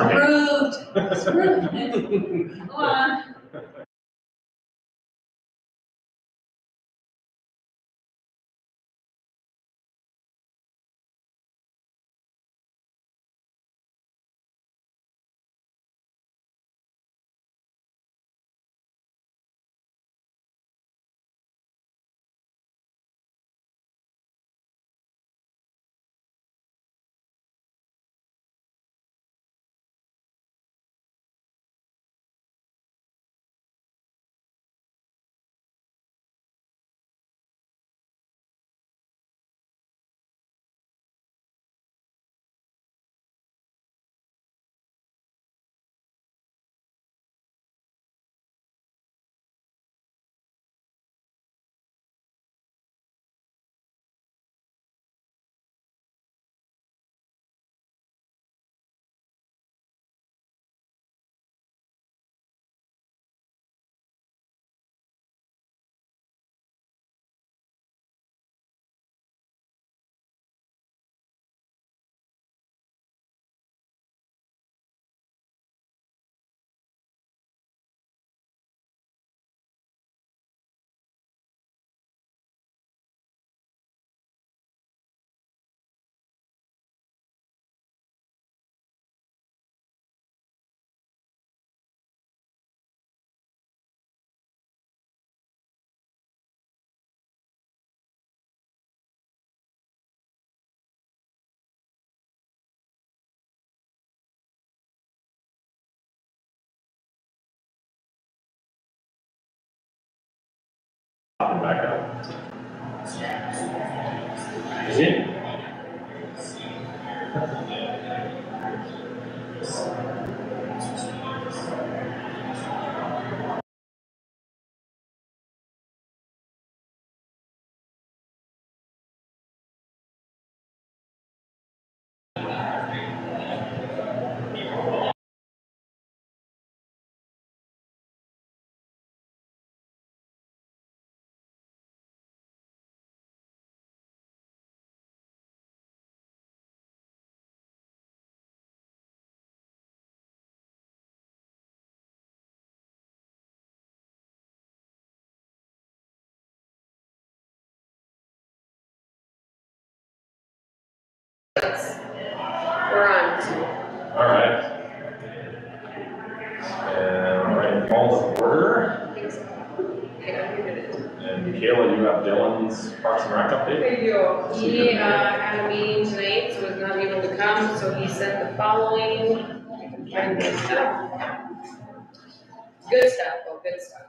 Approved. Approved. Go on. Back up. Is it? We're on. All right. And right, call to order. Yeah, you did it. And Kayla, you have Dylan's Parks and Rec update? There you go. He had a meeting tonight, so was not able to come, so he sent the following. And good stuff. Good stuff, well, good stuff.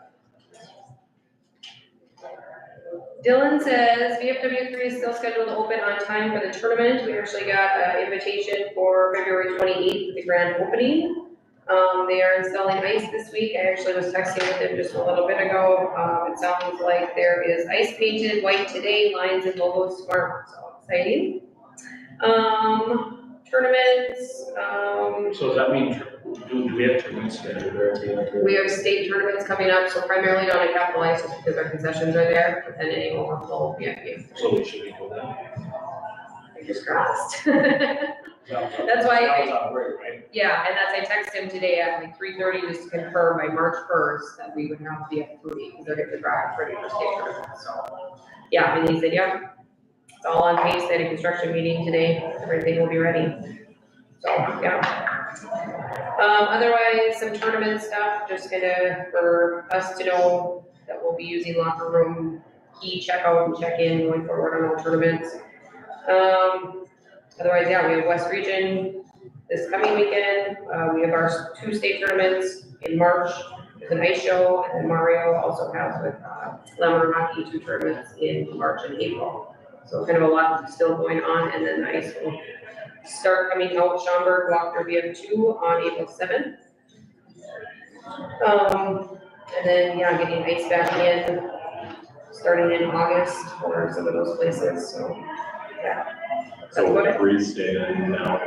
Dylan says VFW 3 is still scheduled to open on time for the tournament. We actually got an invitation for February 28th for the grand opening. They are installing ice this week. I actually was texting with him just a little bit ago. It sounds like there is ice painted white today, lines and logos tomorrow, so exciting. Tournaments, So does that mean, do we have tournaments scheduled there? we have state tournaments coming up, so primarily down at Capitol Ice just because our concessions are there, but then any overflow will be at game. So we should be going there? Fingers crossed. That's why That was on break, right? Yeah, and that's, I texted him today at like 3:30 just to confirm by March 1st that we would have to be at 3, because they're getting the drive ready for state tournament, so. Yeah, and he said, yeah, it's all on pace, they had a construction meeting today, everything will be ready. So, yeah. Otherwise, some tournament stuff, just kinda for us to know that we'll be using locker room key checkout and check-in going forward on all tournaments. Otherwise, yeah, we have West Region this coming weekend. We have our 2 state tournaments in March. There's an ice show, and then Mario also has with Lemon Hockey 2 tournaments in March and April. So kind of a lot still going on, and then the ice will start coming out Schaumburg, Lochner VF2 on April 7th. And then, yeah, getting ice back in, starting in August for some of those places, so, yeah. So 3 staying now.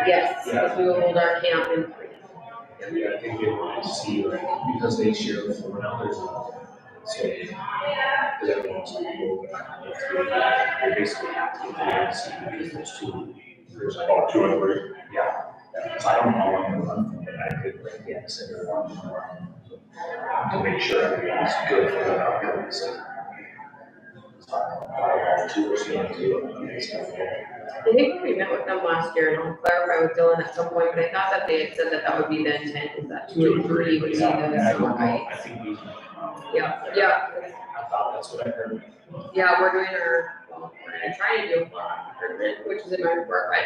Yes, because we will hold our camp in 3. Yeah, I think they want to see, like, because they share the floor now, there's a, say, because everyone wants to go, they basically have to see because there's 2 Oh, 2 and 3. Yeah. So I don't know how long the run, but I could like get sit there one more to make sure everything's good for the upcoming season. So I'll volunteer to stuff. I think we met with them last year, and I'll clarify with Dylan at some point, but I thought that they had said that that would be the intent, is that 2 and 3 would be the summer heights. I think we. Yeah. I thought that's what I heard. Yeah, we're doing we're gonna try to do a block tournament, which is in my report, but,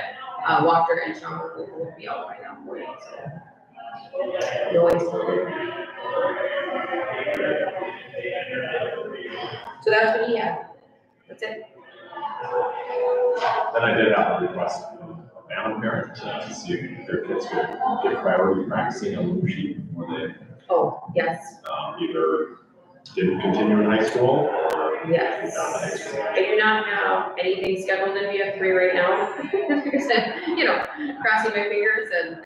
Walker and Sean will be out by that point, so. No ice on. So that's what he had. That's it. Then I did have a request from a family parent to see if their kids could get priority practicing on the sheet before they Oh, yes, either didn't continue in high school or yes. got to high school. I do not have anything scheduled in BF3 right now. You know, crossing my fingers and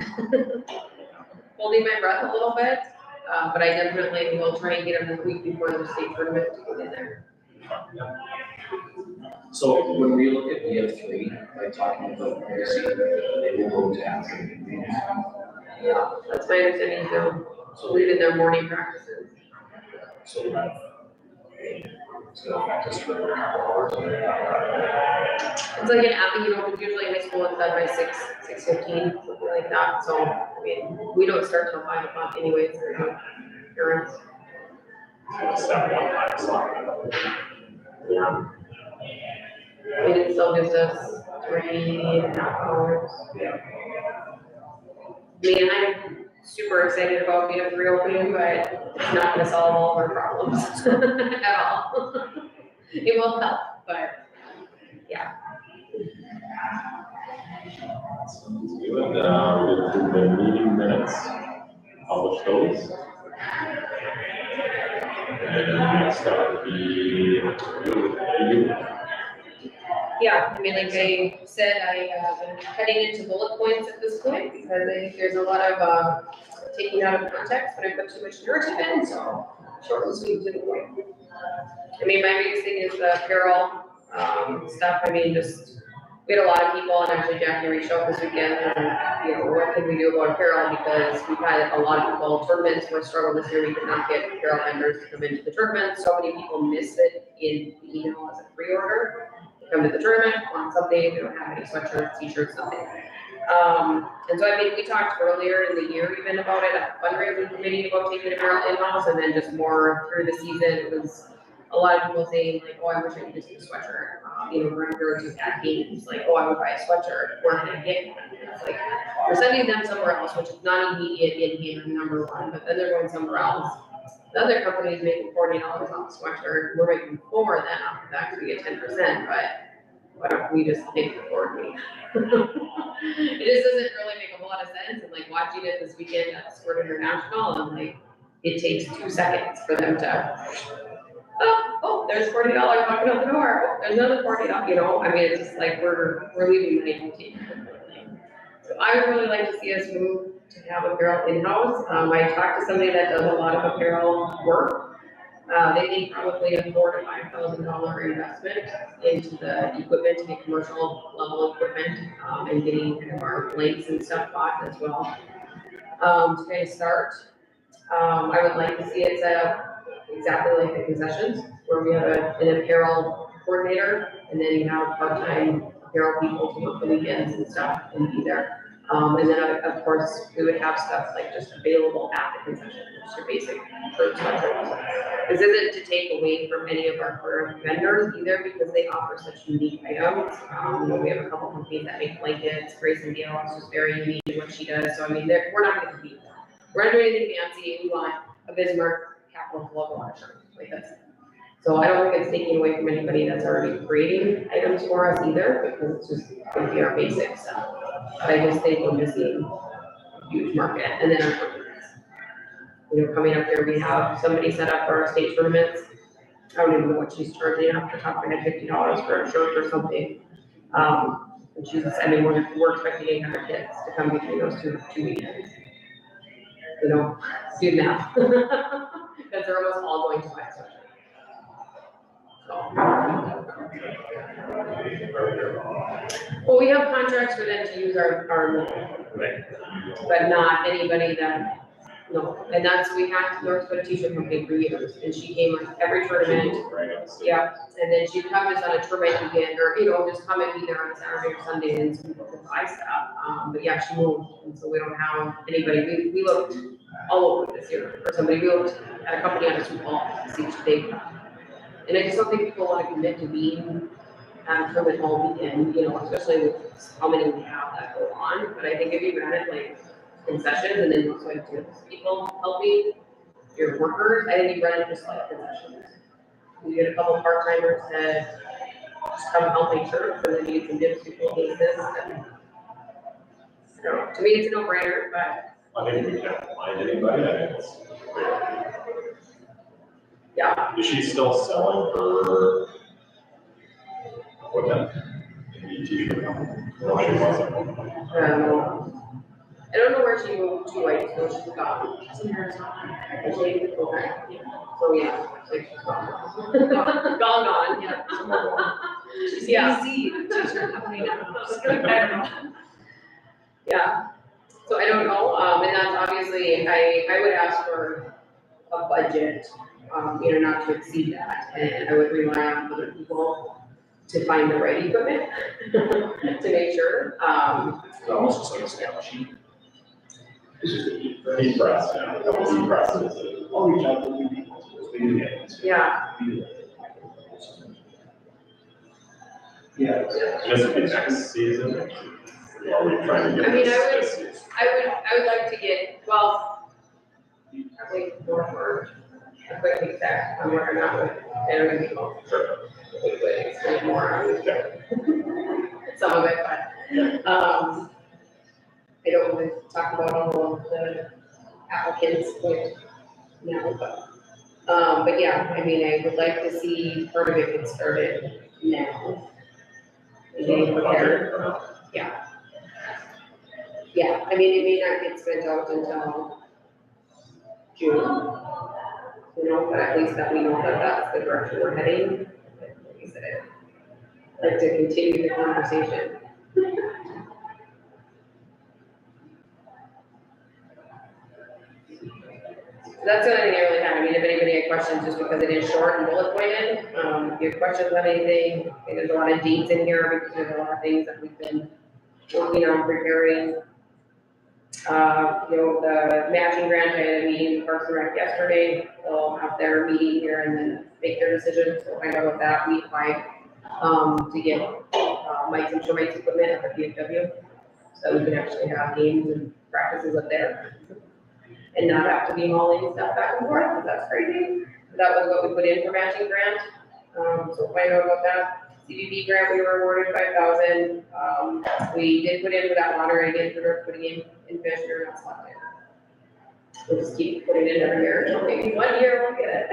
holding my breath a little bit. But I definitely will try and get them the week before the state tournament to get in there. So when we look at BF3, like talking about policy, they will go to afternoon meetings. Yeah, that's my understanding, so leaving their morning practices. So that it's gonna affect us for a couple hours. It's like an app, you know, usually high school is done by 6:15, something like that, so, I mean, we don't start till 5 o'clock anyways, for parents. It's that one time slot. Yeah. I mean, it still gives us 3.5 hours. Yeah. I mean, I'm super excited about being a reopening, but it's not gonna solve all of our problems at all. It will help, but yeah. Sounds good. We'll do the meeting minutes, publish those. And next up would be you. Yeah, I mean, like I said, I'm cutting into bullet points at this point because I think there's a lot of, taking out of context, but I put too much narrative in, so short and sweet to the point. I mean, my biggest thing is the apparel, stuff, I mean, just, we had a lot of people, and actually Jackie reached out this weekend, and, you know, what can we do about apparel, because we've had a lot of people, tournaments were struggling this year, we could not get apparel vendors to come into the tournament, so many people missed it in the email as a pre-order. Come to the tournament, want something, they don't have any sweatshirts, t-shirts, nothing. And so I mean, we talked earlier in the year even about it, at fundraising committee about taking apparel in-house, and then just more through the season, it was a lot of people saying like, oh, I wish I could just get a sweatshirt. You know, we're just at games, like, oh, I would buy a sweatshirt, where can I get one? It's like, we're sending them somewhere else, which is not immediate in-game, number one, but then they're going somewhere else. The other company's making $40 off a sweatshirt, we're making more than off of that, because we get 10%, but why don't we just make it $40? It just doesn't really make a lot of sense, and like watching it this weekend at Sport International, and like, it takes 2 seconds for them to, oh, there's $40 walking out the door, oh, there's another $40, you know, I mean, it's just like, we're leaving money on the table. So I would really like to see us move to have apparel in-house. I talked to somebody that does a lot of apparel work. They need probably a $4,000 to $5,000 investment into the equipment, to get commercial level equipment, and getting kind of our blanks and stuff bought as well. To kind of start, I would like to see it set up exactly like the concessions, where we have an apparel coordinator, and then you have part-time apparel people to work the weekends and stuff and be there. And then of course, we would have stuff like just available at the concession, just your basic shirt sweatshirts. This isn't to take away from any of our current vendors either, because they offer such unique items. You know, we have a couple companies that make blankets, Grayson Gale is just very unique in what she does, so I mean, we're not gonna compete. We're not doing anything fancy, we want a Bismarck Capital logo on a shirt, like that's it. So I don't think it's taking away from anybody that's already creating items for us either, because it's just gonna be our basic stuff. But I just think we're missing a huge market, and then our tournaments. You know, coming up here, we have somebody set up for our state tournaments. I don't even know what she's charging off the top of my head, $50 for a shirt or something. And she's, I mean, we're expecting 800 kids to come between those two weekends. You know, do the math. Because they're almost all going to buy a sweatshirt. So. Well, we have contracts for them to use our Right. but not anybody that, no. And that's, we had North Dakota T-shirt company for years, and she came like every tournament. Yeah, and then she'd come just on a tournament weekend, or, just come and be there on a Saturday or Sunday, and some people could buy stuff. But yeah, she moved, and so we don't have anybody, we looked all over this year for somebody, we looked at a company out of Sioux Falls to see if they, and I just don't think people want to commit to being on tournament all weekend, especially with how many we have that go on. But I think if you ran it like concessions and then also like tips, people helping your workers, I think you run it just like concessions. You get a couple part-timers that just come help make sure, and then you get some tips, people need this. And, to me, it's a no-brainer, but I think we can't find anybody, I think it's great. yeah. Is she still selling her equipment in the t-shirt company? No, she wasn't. I don't know where she moved to, I just know she's gone. She's in Arizona. Okay, so yeah, so she's gone. Gone, yeah. She's Yeah. easy, t-shirt company now. I don't know. Yeah, so I don't know, and that's obviously, I would ask for a budget, not to exceed that, and I would rely on other people to find the right equipment, to make sure, It's almost just like a scale sheet. This is the heat. Heat press, yeah, that was heat presses. I'll reach out to you people. We do get it. yeah. Yeah. This would be next season, or are we trying to get I mean, this season? I would like to get, well, probably more for a quick exact, I'm working on it, and I'm gonna be able Sure. to explain more on some of it, but, I don't want to talk about all of the applicants now, but yeah, I mean, I would like to see part of it get started now. And getting prepared, yeah. Yeah, I mean, it may not get spent out until June, but at least that we know that that's the direction we're heading. Like I said, I'd like to continue the conversation. So that's the only thing I really have. I mean, if anybody had questions, just because it is short and bullet pointed, if you have questions on anything, I think there's a lot of dates in here because there's a lot of things that we've been working on preparing. The matching grant, I had a meeting with Parks and Rec yesterday. They'll have their meeting here and then make their decision. So find out what that we applied, to get, Mike's and show Mike's equipment at the BHB. So we can actually have games and practices up there. And not have to be hauling stuff back and forth, because that's crazy. That was what we put in for matching grant. So find out about that. CBB grant, we were awarded 5,000. We did put in for that lottery again, for putting in Fisher, that's not it. We'll just keep putting it in every year, until maybe 1 year we'll get it.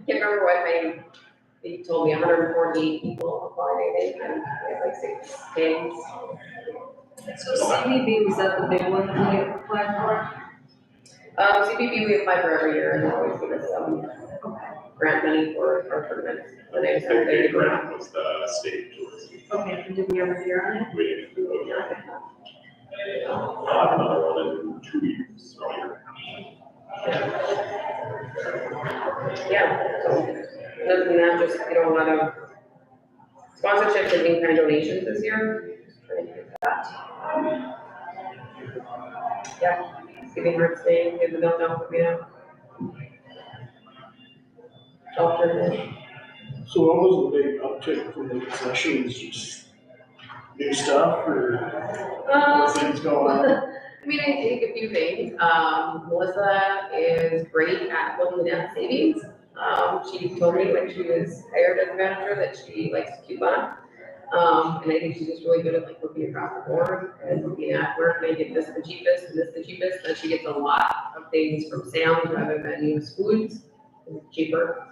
Can't remember what they told me, 148 people applied, I think, and we had like 6 games. So CBB, was that the big one that we applied for? CBB we apply for every year, and they always give us some grant money for our tournaments. And they The decided they big didn't grant was the state tourism. Okay, and did we ever hear on it? We, I'll have another one in 2 years, or a year. Yeah, so, other than that, just, a lot of sponsorships and in-kind donations this year. Just trying to get that. Yeah, giving Hearts Day, give the bill down for me now. Alternate. So what was the big uptick from the concessions, just new stuff or what things going on? I mean, I think a few things. Melissa is great at looking at savings. She told me when she was hired as a manager that she likes to coupon. And I think she's just really good at like looking across the board and looking at where can I get this the cheapest and this the cheapest. And she gets a lot of things from Sam's rather than US Foods, it's cheaper.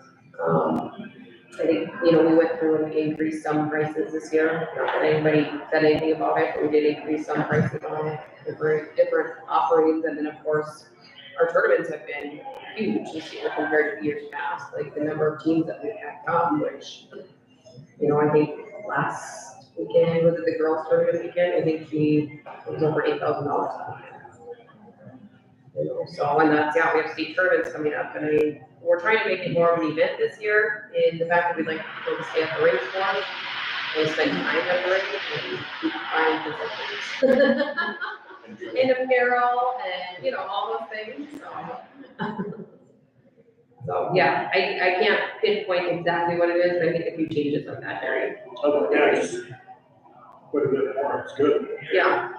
I think, we went through and increased some prices this year. Not that anybody said anything about it, but we did increase some prices on different offerings. And then of course, our tournaments have been huge this year compared to years past. Like the number of teams that we've had come, which, I think last weekend, was it the girls' tournament weekend? I think it was over $8,000. You know, so, and that's, yeah, we have state tournaments coming up, and we're trying to make it more of an event this year, in the fact that we'd like people to stay at the rinks more, and spend time at the rink, and keep buying possessions. And apparel, and, you know, all those things, so. So, yeah, I can't pinpoint exactly what it is, but I think a few changes like that, Harry. Oh, yeah, just quite a bit more, it's good. Yeah.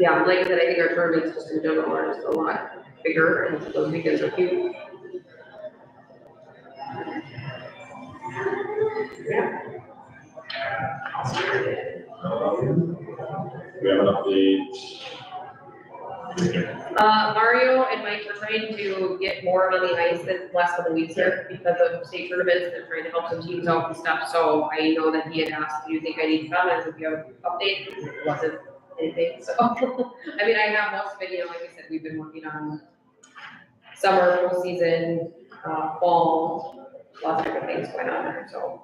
Yeah, like I said, I think our tournaments just in general are just a lot bigger, and those weekends are huge. Yeah. We have an update. Mario and Mike were trying to get more on the ice the last couple weeks here because of state tournaments. They're trying to help some teams out and stuff. So I know that he had asked, do you think I need to come? And if you have an update, it wasn't anything. So, I mean, I have most of it, you know, like I said, we've been working on summer, full season, fall, lots of different things going on there, so.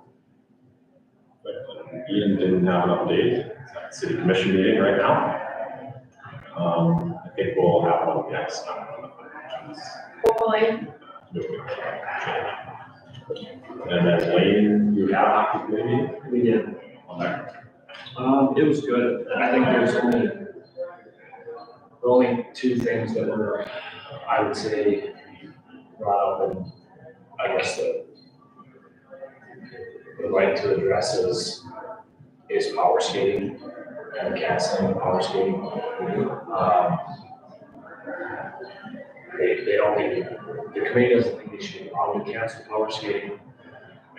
Ian didn't have an update. It's at city commission meeting right now. I think we'll have one next time. Hopefully. And then Lane, you have hockey committee? We did. Okay. It was good. I think there's only two things that were, I would say, brought up, and I guess the right to address is power skating and canceling power skating. They don't think, the committee doesn't think they should probably cancel power skating.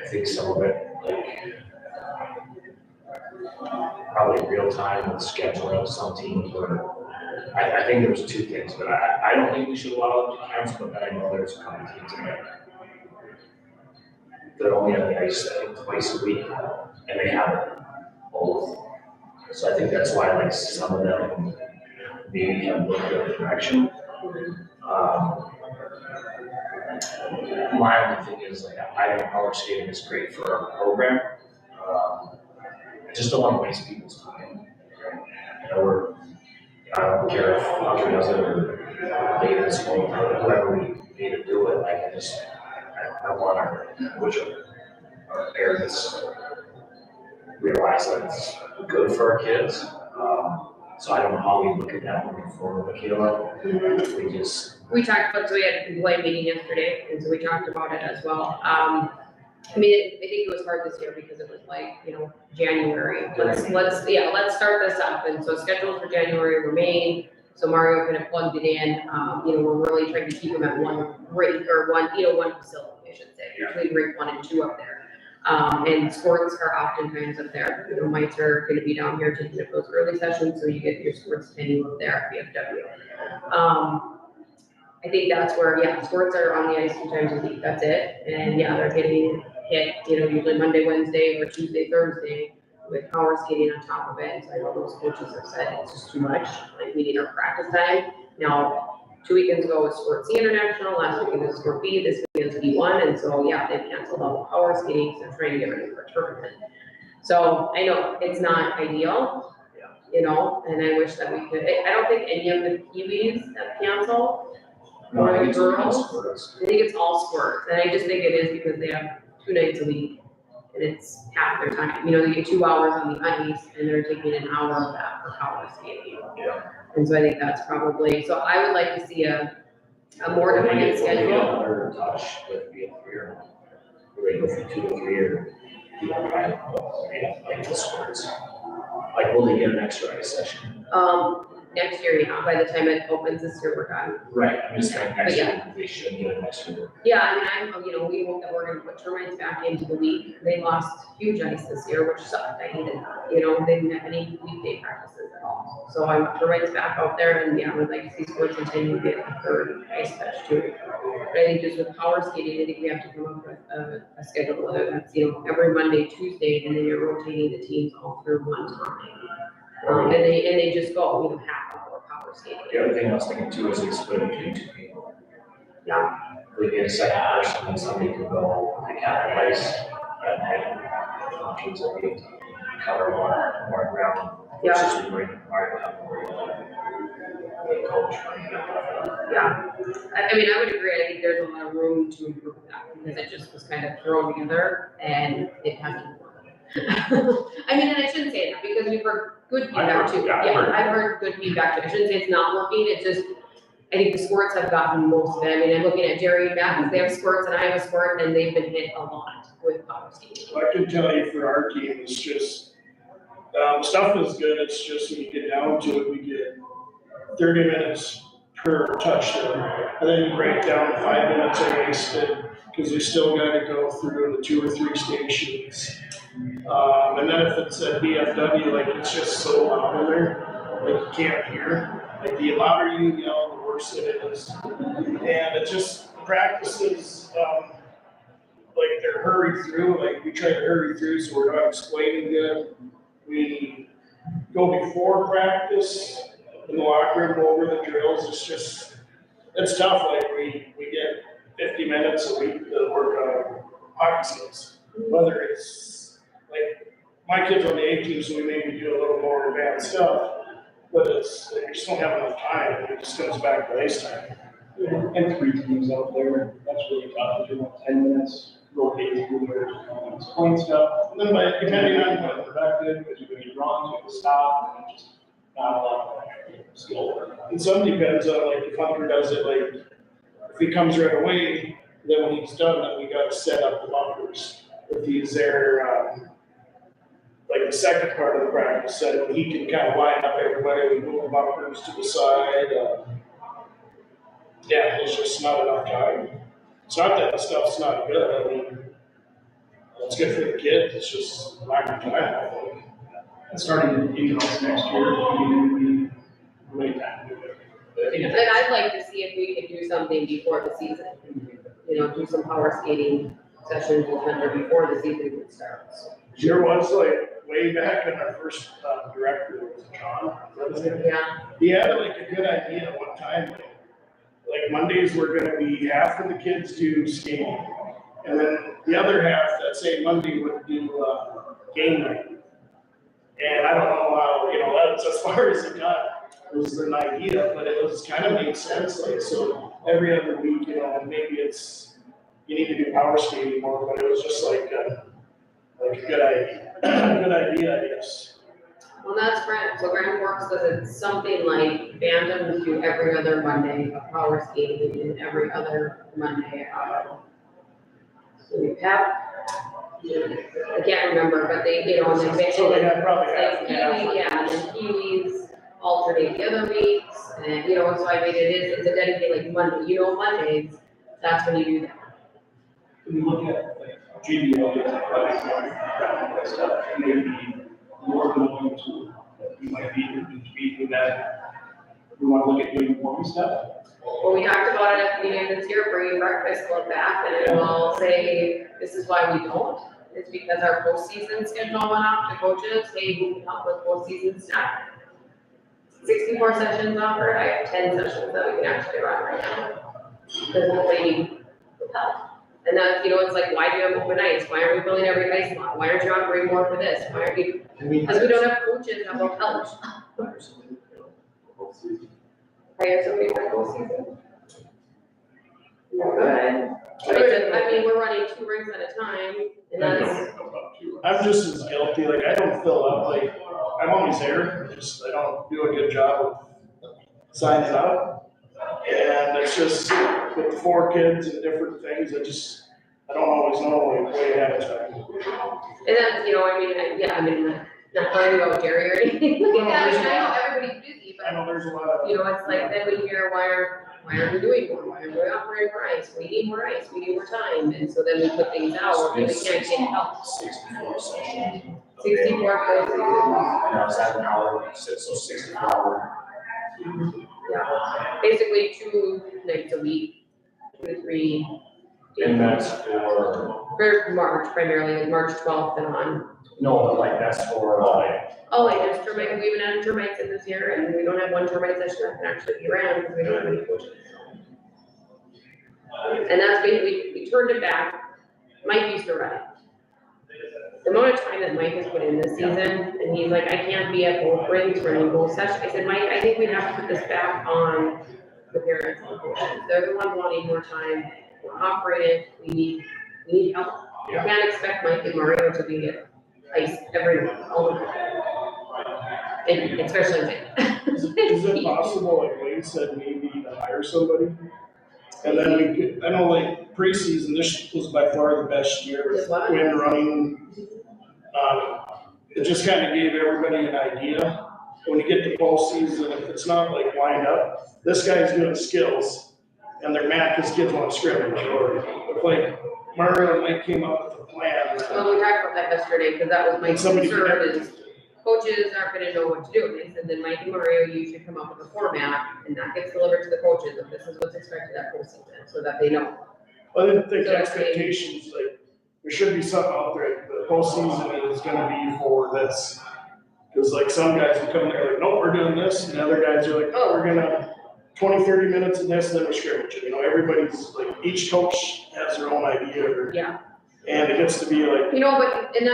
I think some of it, like, probably real time with scheduling of some teams, or I think there's two things, but I don't think we should allow them to cancel, but I know there's a couple teams in there. They're only on the ice, I think, twice a week, and they have both. So I think that's why, like, some of them maybe have looked at the direction. My only thing is, like, I think power skating is great for our program. I just don't want to waste people's time. You know, I don't care if Hunter does it or David's going, or whoever we need to do it. Like, I want our parents realize that it's good for our kids. So I don't know how we look at that moving forward, Michaela. We talked about, so we had a complaint meeting yesterday, and so we talked about it as well. I mean, I think it was hard this year because it was like, you know, January. Let's start this up. And so schedules for January remain. So Mario kind of plugged it in. You know, we're really trying to keep them at one rink or one facility, I should say, between rink 1 and 2 up there. And sports are oftentimes up there. You know, mites are going to be down here taking up those early sessions, so you get your sports venue up there at BFW. I think that's where, sports are on the ice 2 times a week, that's it. And they're getting hit, you know, usually Monday, Wednesday, or Tuesday, Thursday, with power skating on top of it. So I know those coaches have said it's just too much, like we need our practice time. Now, 2 weekends ago was Sport C International, last weekend was Sport B, this weekend's B1, and so, they've canceled all the power skating, so they're trying to get ready for a tournament. So I know it's not ideal, you know, and I wish that we could, I don't think any of the Kiwis have canceled. No, I think it's all sports. I think it's all sports, and I just think it is because they have 2 nights a week, and it's half their time. You know, they get 2 hours on the ice, and they're taking an hour of that for power skating. Yeah. And so I think that's probably, so I would like to see a more defined schedule. Another touch with BF3 or we're going to go for 2 to 3 or like the sports. Like, will they get an extra ice session? Next year, by the time it opens this year, we're done. Right, I'm just saying, next But year, they should get an extra. Yeah, I mean, we hope that we're gonna put termites back into the league. They lost huge ice this year, which sucked. I hated that. You know, they didn't have any weekday practices at all. So I want termites back out there, and I would like to see sports continue to get a 3rd ice patch too. But I think just with power skating, I think we have to come up with a schedule, whether that's, every Monday, Tuesday, and then you're rotating the teams all through one time. And they just go, half hour power skating. The other thing I was thinking too is they split between 2 people. Yeah. We get a second person, and somebody could go, like, half ice at night. options that we cover more ground. Yeah. Versus we might have to worry about a coach. Yeah, I mean, I would agree, I think there's a lot of room to improve that, because it just was kind of thrown together, and it hasn't worked. I mean, and I shouldn't say that, because we've heard good feedback too. yeah, I've heard good feedback too, I shouldn't say it's not working, it's just, I think the squirts have gotten most of it. I mean, I'm looking at Jerry and Matt, they have squirts and I have a squirt, and they've been hit a lot with power skating. I can tell you for our team, it's just, stuff is good, it's just when you get down to it, we get 30 minutes per touchdown. And then you break down 5 minutes are wasted, because we still gotta go through the 2 or 3 stations. And then if it's at BFW, like, it's just so loud in there, like, you can't hear. Like, the louder you yell, the worse it is. And it just practices, like, they're hurried through, like, we try to hurry through so we're not explaining good. We go before practice in the locker room, go over the drills, it's tough, like, we get 50 minutes a week to work on hockey skills. Whether it's, like, my kid's on the A team, so we maybe do a little more advanced stuff, but it's, like, you just don't have enough time, it just comes back to ice time. And 3 teams out there, that's really tough, if you want 10 minutes, rotate through there, explain stuff. And then, like, depending on Not productive, because you're gonna get wrong, you have to stop, and it's just not a lot of skill work. and some depends on, like, if Hunter does it, like, if he comes right away, then when he's done, then we gotta set up the bumpers. If he's there, like the second part of the practice set, when he can kind of line up everybody, we move the bumpers to the side, yeah, there's just not enough time. It's not that the stuff's not good, I mean, it's good for the kids, it's just lack of time, I think. And starting in-house next year, we really time to do it. And I'd like to see if we could do something before the season, you know, do some power skating sessions with Hunter before the season starts. There was like way back in our first director was John. Yeah, He had like a good idea at one time. Like Mondays were gonna be half of the kids do skating, and then the other half that same Monday would do game night. And I don't know how, you know, that's as far as it got. It was an idea, but it was kind of made sense. Like so, every other week, you know, maybe it's you need to do power skating more, but it was just like a good idea. Good idea, I guess. well, that's Grant, so Grant works does it something like Bantam's do every other Monday, a power skating, and every other Monday, so we have, I can't remember, but they, you know, and then. So they had probably half Like and half. Kiwi, yeah, and then Kiwis alternate the other weeks, and you know, so I mean, it's a dedicated, like Monday, you know, Mondays, that's when you do that. When you look at like JBL, like stuff, maybe more going to, that we might be doing that. We want to look at doing more stuff. Well, we talked about it at the beginning of this year, bringing breakfast club back, and I will say, this is why we don't. It's because our postseason schedule went off to coaches, hey, who can help with postseason stuff? 64 sessions offered, I have 10 sessions that we can actually run right now. Because nobody needs help. And that's, you know, it's like, why do you have open ice? Why aren't we filling every ice lot? Why aren't you offering more for this? Why aren't you? Because we don't have coaches that will help. Hire somebody for postseason. We're good. But I mean, we're running 2 rings at a time, and that's, I'm just as guilty, like I don't fill up, like I'm always there, just I don't do a good job of signing up. And it's just with 4 kids and different things, I don't always know like way ahead of time. and that's, you know, I mean, yeah, I mean, not talking about Jerry or anything like that, I mean, I know everybody's busy, I but, know there's a lot of. you know, it's like, then we hear, why aren't we doing more? Why aren't we offering more ice? We need more ice, we need more time, and so then we put things out, and we can't get help. 64 sessions. 64 postseason. And I was at an hour, so 64. Yeah, basically 2 nights a week, 2 to 3. And that's For March primarily, like March 12th and on. no, like that's for, Oh, like there's termites, we even had termites in this year, and we don't have one termite session that can actually be ran because we don't have any coaches. And that's basically, we turned it back, Mike used to run it. The amount of time that Mike has put in this season, and he's like, I can't be at both rings running both sessions. I said, Mike, I think we have to put this back on the parents and the coaches. They're the ones wanting more time. We're operating, we need help. You can't expect Mike and Mario to be at ice all the time. And especially Mike. Is it possible, like Wayne said, maybe to hire somebody? And then we could, I know like preseason, this was by far the best year with wind running. It just kind of gave everybody an idea. When you get to postseason, if it's not like lined up, this guy's doing skills and they're mad because kids want to scrimmage, or if like Mario and Mike came up with a plan. Well, we talked about that yesterday, because that was my Somebody concern, is coaches aren't gonna know what to do. And they said, then Mike and Mario usually come up with a format, and that gets delivered to the coaches, and this is what's expected at postseason, so that they know. I didn't think expectations, like, there should be something out there, the postseason is gonna be for this. Cause like some guys will come there like, nope, we're doing this, and other guys are like, oh, we're gonna 20, 30 minutes in this, and then we're scrimmaging. You know, everybody's like, each coach has their own idea, Yeah. and it gets to be like. You know, but, and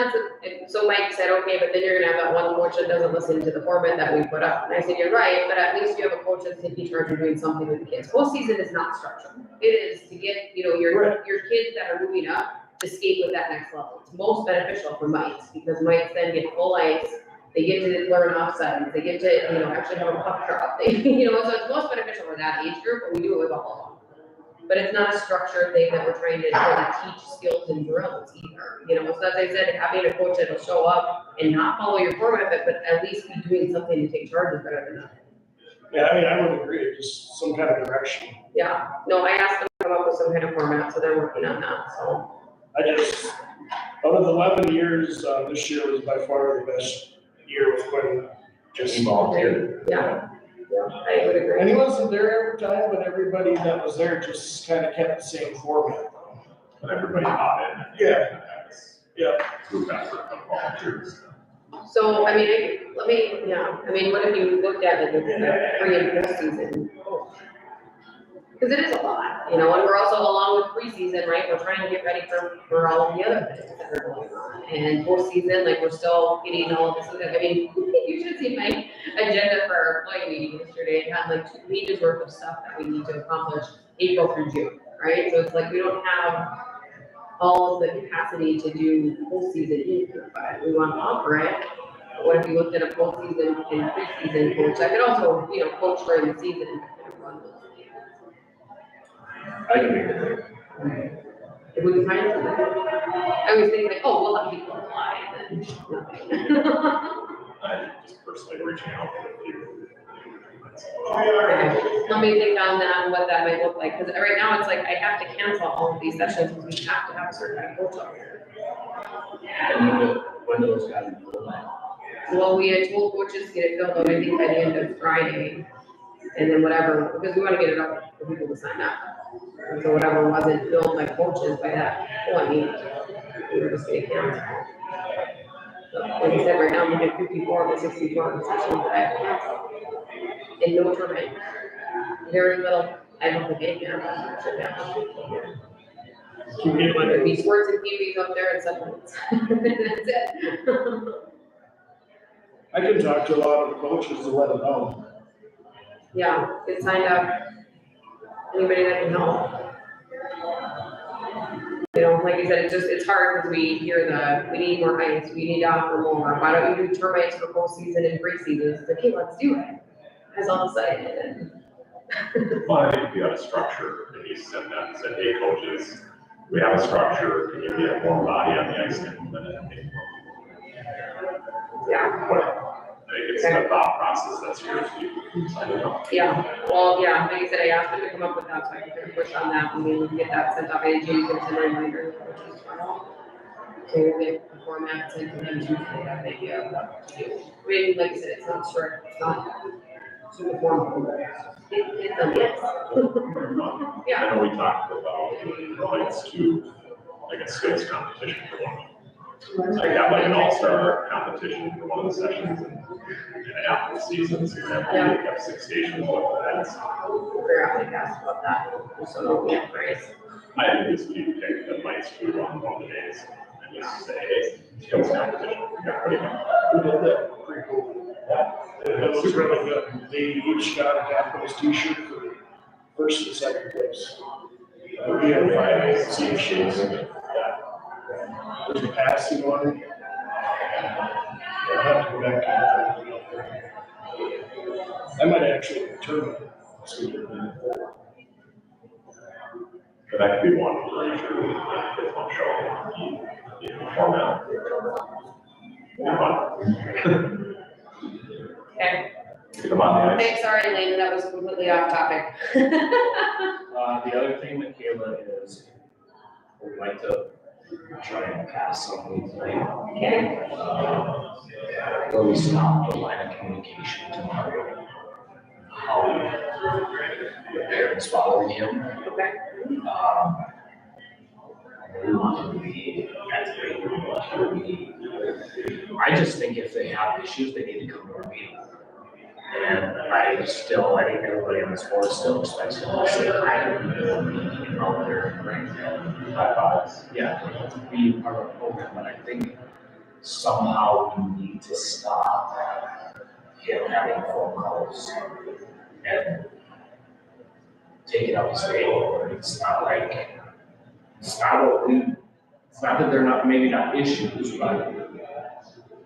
so Mike said, okay, but then you're gonna have that one coach that doesn't listen to the format that we put up. And I said, you're right, but at least you have a coach that's in charge of doing something with the kids. Postseason is not structured. It is to get, your kids that are moving up to skate with that next level. It's most beneficial for Mikes, because Mikes then get full ice. They get to learn offsides, they get to, actually have a puck drop, so it's most beneficial for that age group, but we do it with all of them. But it's not a structured thing that we're trying to really teach skills and drills either, so as I said, having a coach that'll show up and not follow your format, but at least be doing something to take charge is better than nothing. Yeah, I mean, I would agree, just some kind of direction. Yeah, no, I asked them to come up with some kind of format, so they're working on that, so. Out of 11 years, this year was by far the best year with Quinn, just volunteered. Yeah, I would agree. And he wasn't there every time, but everybody that was there just kind of kept the same format. But everybody bought in. Yeah. Yeah. Group effort of volunteers. So, what if you looked at like the pre and post season? Because it is a lot, and we're also, along with preseason, right, we're trying to get ready for all of the other things that are going on. And postseason, like, we're still getting all of this, you should see my agenda for our employee meeting yesterday. It had like 2 pages worth of stuff that we need to accomplish April through June, right? So it's like, we don't have all of the capacity to do postseason, but we want to offer it. What if you looked at a postseason and preseason coach that could also, coach during the season and kind of run those games? I can make it there. If we can find something. I was thinking like, oh, we'll have people apply, and then nothing. I just personally reaching out to a few. Let me think on that and what that might look like, because right now it's like, I have to cancel all of these sessions because we have to have a certified coach out here. When do those guys do that? Well, we had told coaches to get it filled out, I think by the end of Friday, and then whatever, because we want to get it up for people to sign up. And so whatever wasn't filled by coaches by that point, we were just gonna cancel. So, like I said, right now, we get 54 of the 64 sessions that I have canceled. And no tournament. Very little, I don't think any of them should have. There'd be sports and TVs up there and supplements. That's it. I can talk to a lot of the coaches to let them know. Yeah, get signed up. Anybody that can help. Like you said, it's hard because we hear we need more ice, we need to offer more. Why don't you do termites for postseason and preseason? It's like, okay, let's do it. As all decided. Well, I think if you have a structure, and you said that, said, hey, coaches, we have a structure, can you get more body on the ice and implement it? Yeah. I think it's the thought process that's yours. Yeah, well, yeah, like I said, I asked them to come up with that, so I can kind of push on that, and we can get that sent off, and you can send a reminder. So we'll get the format sent to them Tuesday, have an idea of what to do. I mean, like I said, it's not strict, it's not super formal. It's a yes. Yeah. I know we talked about invites to, like a skills competition for one. I got like an all-star competition for one of the sessions, and after the season, so we have 6 stations with that. Figure out, like, ask about that, so don't we have praise. I think this people pick the lights to on one of the days and just say, hey, skills competition. Yeah, pretty much. We did that pre-COVID. It was really good. They each got a Capitals t-shirt for first and second place. We had five team sheets. There's a passing one. I'll have to go back. I might actually return it. But that could be one for sure, if one show, format. Fun. Okay, Come on, guys. thanks, sorry, Lane, that was completely off topic. The other thing, Michaela, is we'd like to try and pass something tonight. Okay, Where we stop the line of communication tomorrow. How the parents following him. okay, We want him to be at the rate we want him to be. I just think if they have issues, they need to come to our meeting. And I think everybody on this board still expects him to say hi to people out there, right? High fives. Yeah, to be part of the program, but I think somehow we need to stop him having phone calls and take it up his table. It's not that they're not, maybe not issues, but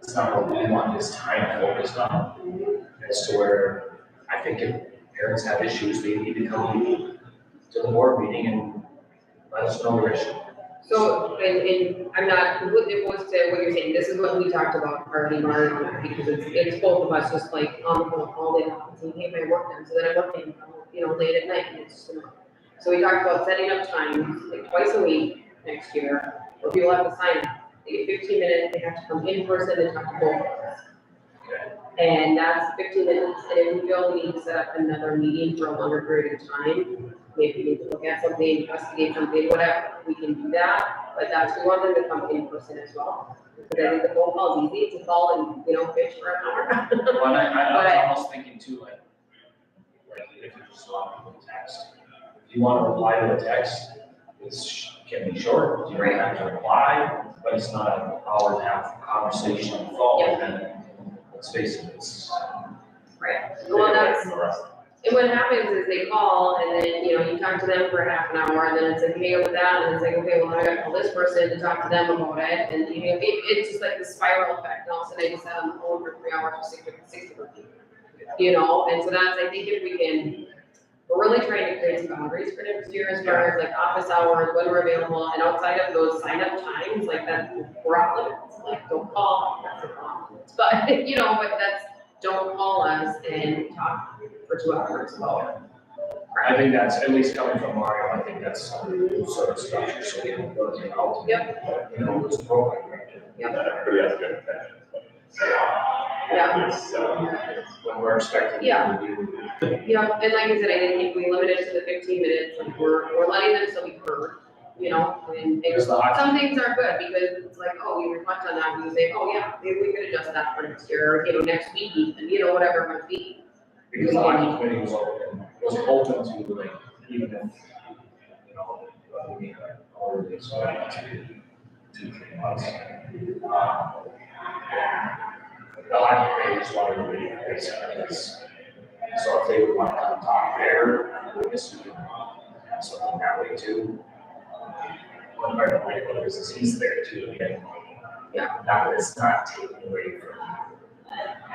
it's not what we want his time focused on. As to where I think if parents have issues, they need to come to the board meeting and let us know their issue. so, and I'm not completely opposed to what you're saying, this is what we talked about already, Mark, on that, because it's both of us just like on the phone all day long, saying, hey, my work done, so then I'm working, late at night, and it's just, so we talked about setting up times, like twice a week next year, where people have to sign up, they get 15 minutes, they have to come in person and talk to both of us. And that's 15 minutes, and if we feel we need to set up another meeting for a longer period of time, maybe we need to look at something, investigate something, whatever, we can do that, but we want them to come in person as well. Because I think the phone call is easy to call and, pitch for an hour. Well, I was almost thinking too, like if you just allow people to text. If you want to reply to a text, it can be short, you don't have to reply, but it's not an hour and a half conversation on the phone, and let's face it, it's. Right, well, and what happens is they call, and then, you talk to them for half an hour, and then it's like, hey, with that, and it's like, okay, well, I gotta call this person to talk to them about it, and, it's just like the spiral effect, and all of a sudden, I just sat on the phone for 3 hours for 60 people. And so that's, I think if we can, we're really trying to create some boundaries for next year as far as like office hours, when we're available, and outside of those sign up times, like that, we're off limits, like, don't call, that's off limits. But, but that's, don't call us and talk for 2 hours about. I think that's, at least coming from Mario, I think that's some sort of structure, so we can work it out. Yep. It's a program. Everybody has good intentions. Yeah. It's, When we're expecting. Yeah. To do. Yeah, and like I said, I think if we limit it to the 15 minutes, like we're letting them still be heard, and Because the hockey, some things are good because it's like, oh, we reflect on that and we say, oh yeah, maybe we could adjust that for next year, or, next week, and whatever it might be. because the hockey committee was open to like, even if, we need like, all this, 2-3 months. The hockey committee just wanted to be because, so if they would want to come talk there, I guess we can have something that way too. One part of my brother is he's there too, again. Yeah. Not that it's not taken away from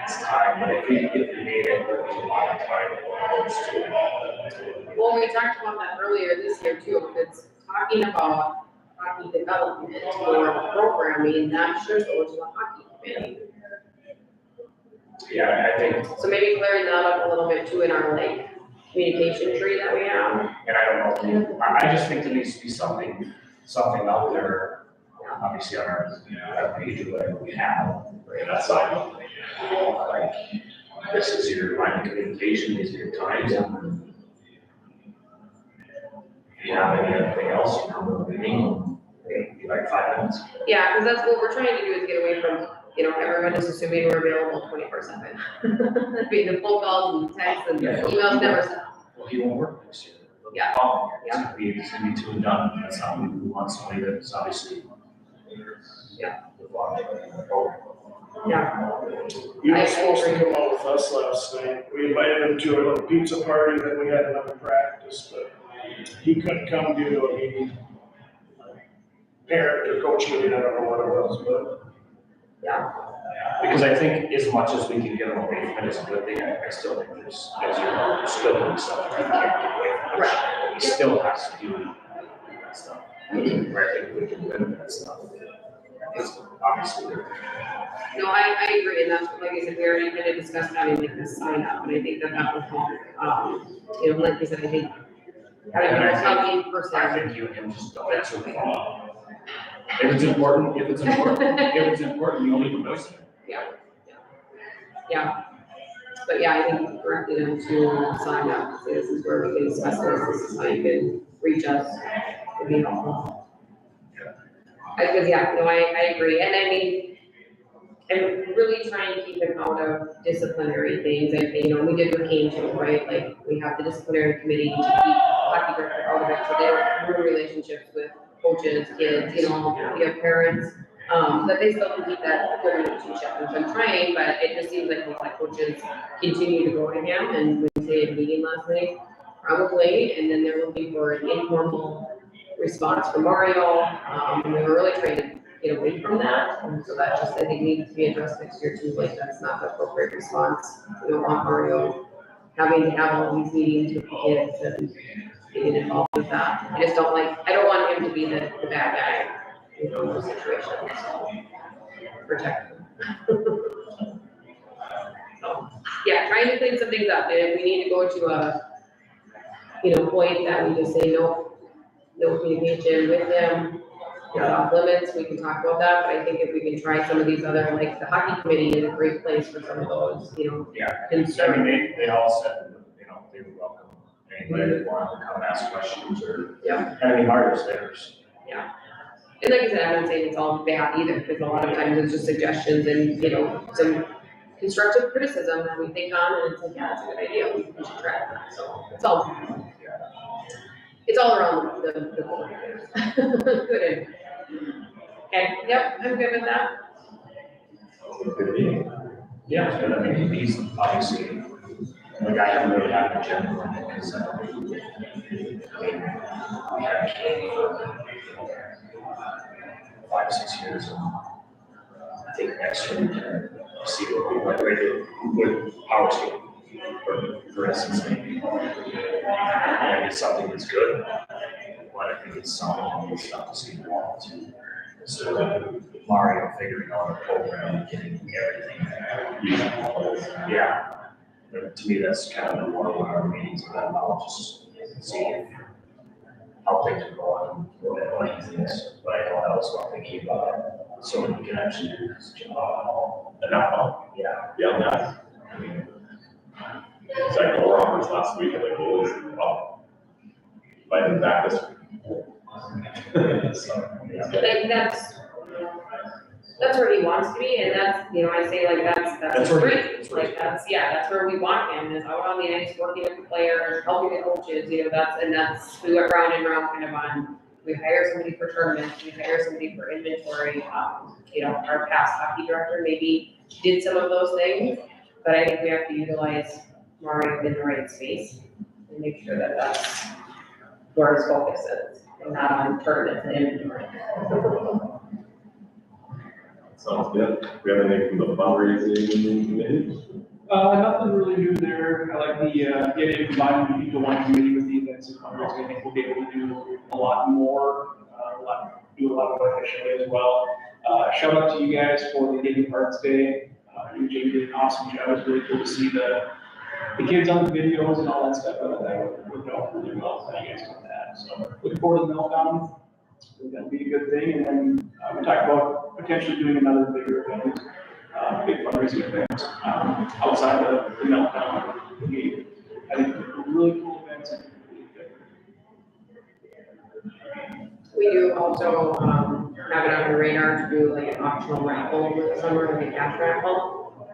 his time, but if we made it, there's a lot of time that goes to. Well, we talked about that earlier this year too, because talking about hockey development or programming, that should go to the hockey committee. Yeah, I think, So maybe clearing that up a little bit too in our like communication tree that we have. and I don't know, I just think there needs to be something out there, obviously on our page or whatever we have, and that's side. like, this is your line of communication, these are your times, and if you have anything else, you come to the meeting, maybe like 5 minutes. Yeah, because that's what we're trying to do is get away from, everyone just assuming we're available 24/7. Being the phone calls and texts and emails never stop. Well, he won't work next year. Yeah. Following year, it's gonna be too and done, that's not what we want, somebody that's obviously. Yeah. With a lot of program. Yeah. He I was supposed to agree. come out with us last night. We invited him to a little pizza party, then we had another practice, but he couldn't come due to a meeting. Parent or coach meeting, I don't know what it was, but. Because I think as much as we can get them away from it is a good thing, I still think there's, as you know, there's still gonna be stuff that we can't get away from. Right. We still has to do that stuff. Where I think we can limit that stuff. It's obviously. No, I agree, and that's, like I said, we already kind of discussed having like this sign up, and I think that would help. You know, like I said, I think having And I a talking person. I think you and just don't answer the phone. If it's important, if it's important, you only can listen. Yeah. But yeah, I think directing them to sign up, say this is where we can discuss this is how you can reach us, would be helpful. Because, yeah, no, I agree, and I mean, I'm really trying to keep them out of disciplinary things, I think, you know, we did with Kane too, right? Like, we have the disciplinary committee to keep hockey director out of it, so they don't ruin relationships with coaches, kids, you know, we have parents. But they still can keep that good relationship, and so I'm trying, but it just seems like most like coaches continue to go to him, and we say at a meeting last night, probably, and then they're looking for an informal response from Mario, and we were really trying to get away from that, and so that just, I think, needs to be addressed next year too, like, that's not the appropriate response. We don't want Mario having to have all these meetings with the kids and getting involved with that. I just don't like, I don't want him to be the bad guy, you know, in those situations, so protect them. So, yeah, trying to clean some things up, and if we need to go to a, you know, point that we just say no communication with them, it's off limits, we can talk about that, but I think if we can try some of these other, like, the hockey committee is a great place for some of those, you know, Yeah, concerns. I mean, they all said, you know, they were welcome. Anybody that wanted to come ask questions or. Yeah. I mean, Mario's theirs. And like I said, I'm not saying it's all bad either, because a lot of times it's just suggestions and, you know, some constructive criticism that we think on, and it's like, yeah, that's a good idea, we should try that, so it's all around the board. Good. Okay, yep, I'm good with that. Yeah, but I mean, he's obviously, like, I haven't really had an agenda on it, because, I mean, we had Kane for 5-6 years, and I think next year we can see what we might do with power skating, for instance, maybe. Maybe something that's good, but I think it's something that needs to see the wall too. So Mario figuring out a program and getting everything. Yeah, but to me, that's kind of the more of our meetings with them. I'll just see how things are going, what he thinks, but I know else what they keep up, so that we can actually do this job. Enough, Yeah. yeah, nice. I mean, it's like Noah Roberts last week, and the goal is, well, invited back this week. So, yeah. Like, that's where he wants to be, and that's, you know, I say like that's where great, like, that's where we want him, is out on the ice, working with the players, helping the coaches, you know, that's, we went round and round kind of on, we hire somebody for tournaments, we hire somebody for inventory, you know, our past hockey director maybe did some of those things, but I think we have to utilize Mario in the right space and make sure that that's where his focus is, and not on tournaments and inventory. Sounds good. We have anything from the fundraising committee? Nothing really new there. I like the, getting combining into one committee with the events and fundraising. I think we'll be able to do a lot more, do a lot more efficiently as well. Shout out to you guys for the Giving Hearts Day. You and Jamie did an awesome job. It was really cool to see the kids on the videos and all that stuff. That worked out really well. How you guys did that. So looking forward to the meltdown. That'll be a good thing. And then we talked about potentially doing another bigger event, big fundraising event outside the meltdown. I think really cool events. We do also, have it on the radar to do like an optional raffle over the summer, like a cash raffle.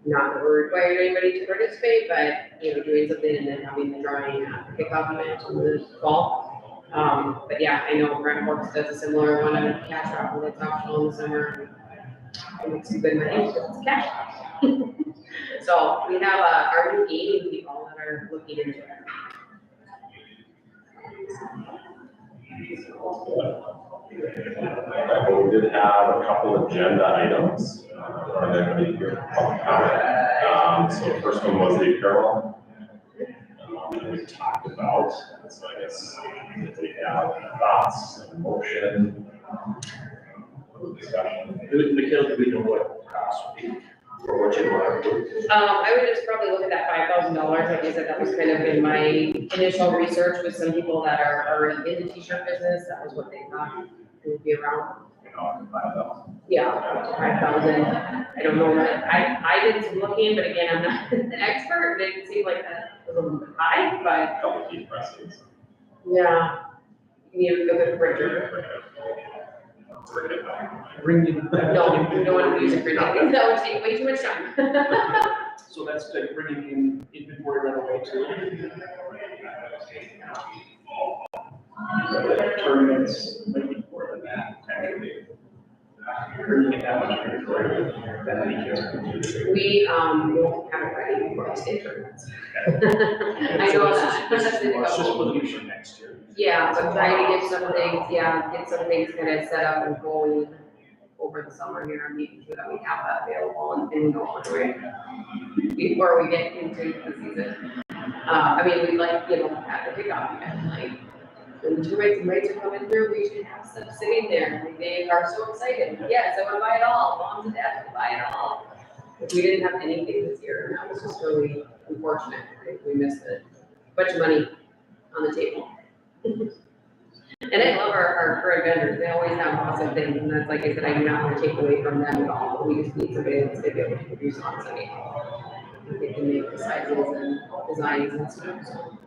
Not that we're requiring anybody to participate, but, you know, doing something and then having the drawing at the kickoff event in the fall. But yeah, I know Brent Works does a similar one, a cash raffle that's optional in the summer. And it's good money, because it's cash. So we have, our new gaming people that are looking into it. Well, we did have a couple agenda items, are there any here for public comment? So the first one was the apparel. That we talked about, so I guess if we have thoughts, motion, discussion. Mikhail, do we know what cost would be for what you want to do? I would just probably look at that $5,000, like I said, that was kind of in my initial research with some people that are already in the t-shirt business, that was what they thought it would be around. Yeah, up to 5,000, I don't know, I did some looking, but again, I'm not an expert, and it seemed like that was a little bit high, but Couple key presses. yeah. You need a good printer. Bring you. No, we don't want to use it for anything, that would take way too much time. So that's like bringing in inventory right away too. Tournaments, maybe more than that, actually. Bringing it that much inventory, that many kids. We, won't have it ready for the state tournaments. I know that. It's just for the future next year. Yeah, but trying to get some things, get some things kind of set up and going over the summer here and making sure that we have that available and go on to it before we get into the season. I mean, we like, at the kickoff, like, when the tournaments are coming through, we should have stuff sitting there. Like, they are so excited. Yes, I want to buy it all. Moms and dads want to buy it all. But we didn't have anything this year, and that was just really unfortunate. Right? We missed a bunch of money on the table. And I love our current vendors. They always have awesome things, and that's like I said, I do not want to take away from them at all. We just need somebody that's going to be able to produce on site. They can make the sizes and designs and stuff. So.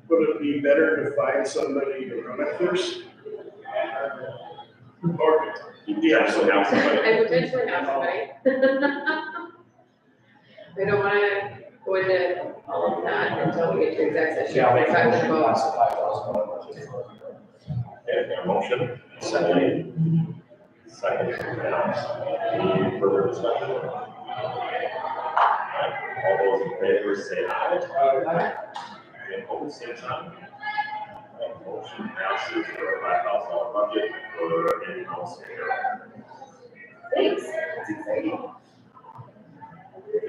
Would it be better to find somebody to run it first? Or, Yeah, so now somebody. I potentially have somebody. I don't want to go into all of that until we get to exec session. Yeah, make a Talking motion, about- pass the $5,000 budget. Okay, a motion, second. Any further discussion? All those in favor say aye. Any opposed, same sign. Motion passes for a $5,000 budget for in-house apparel. Thanks, that's exciting.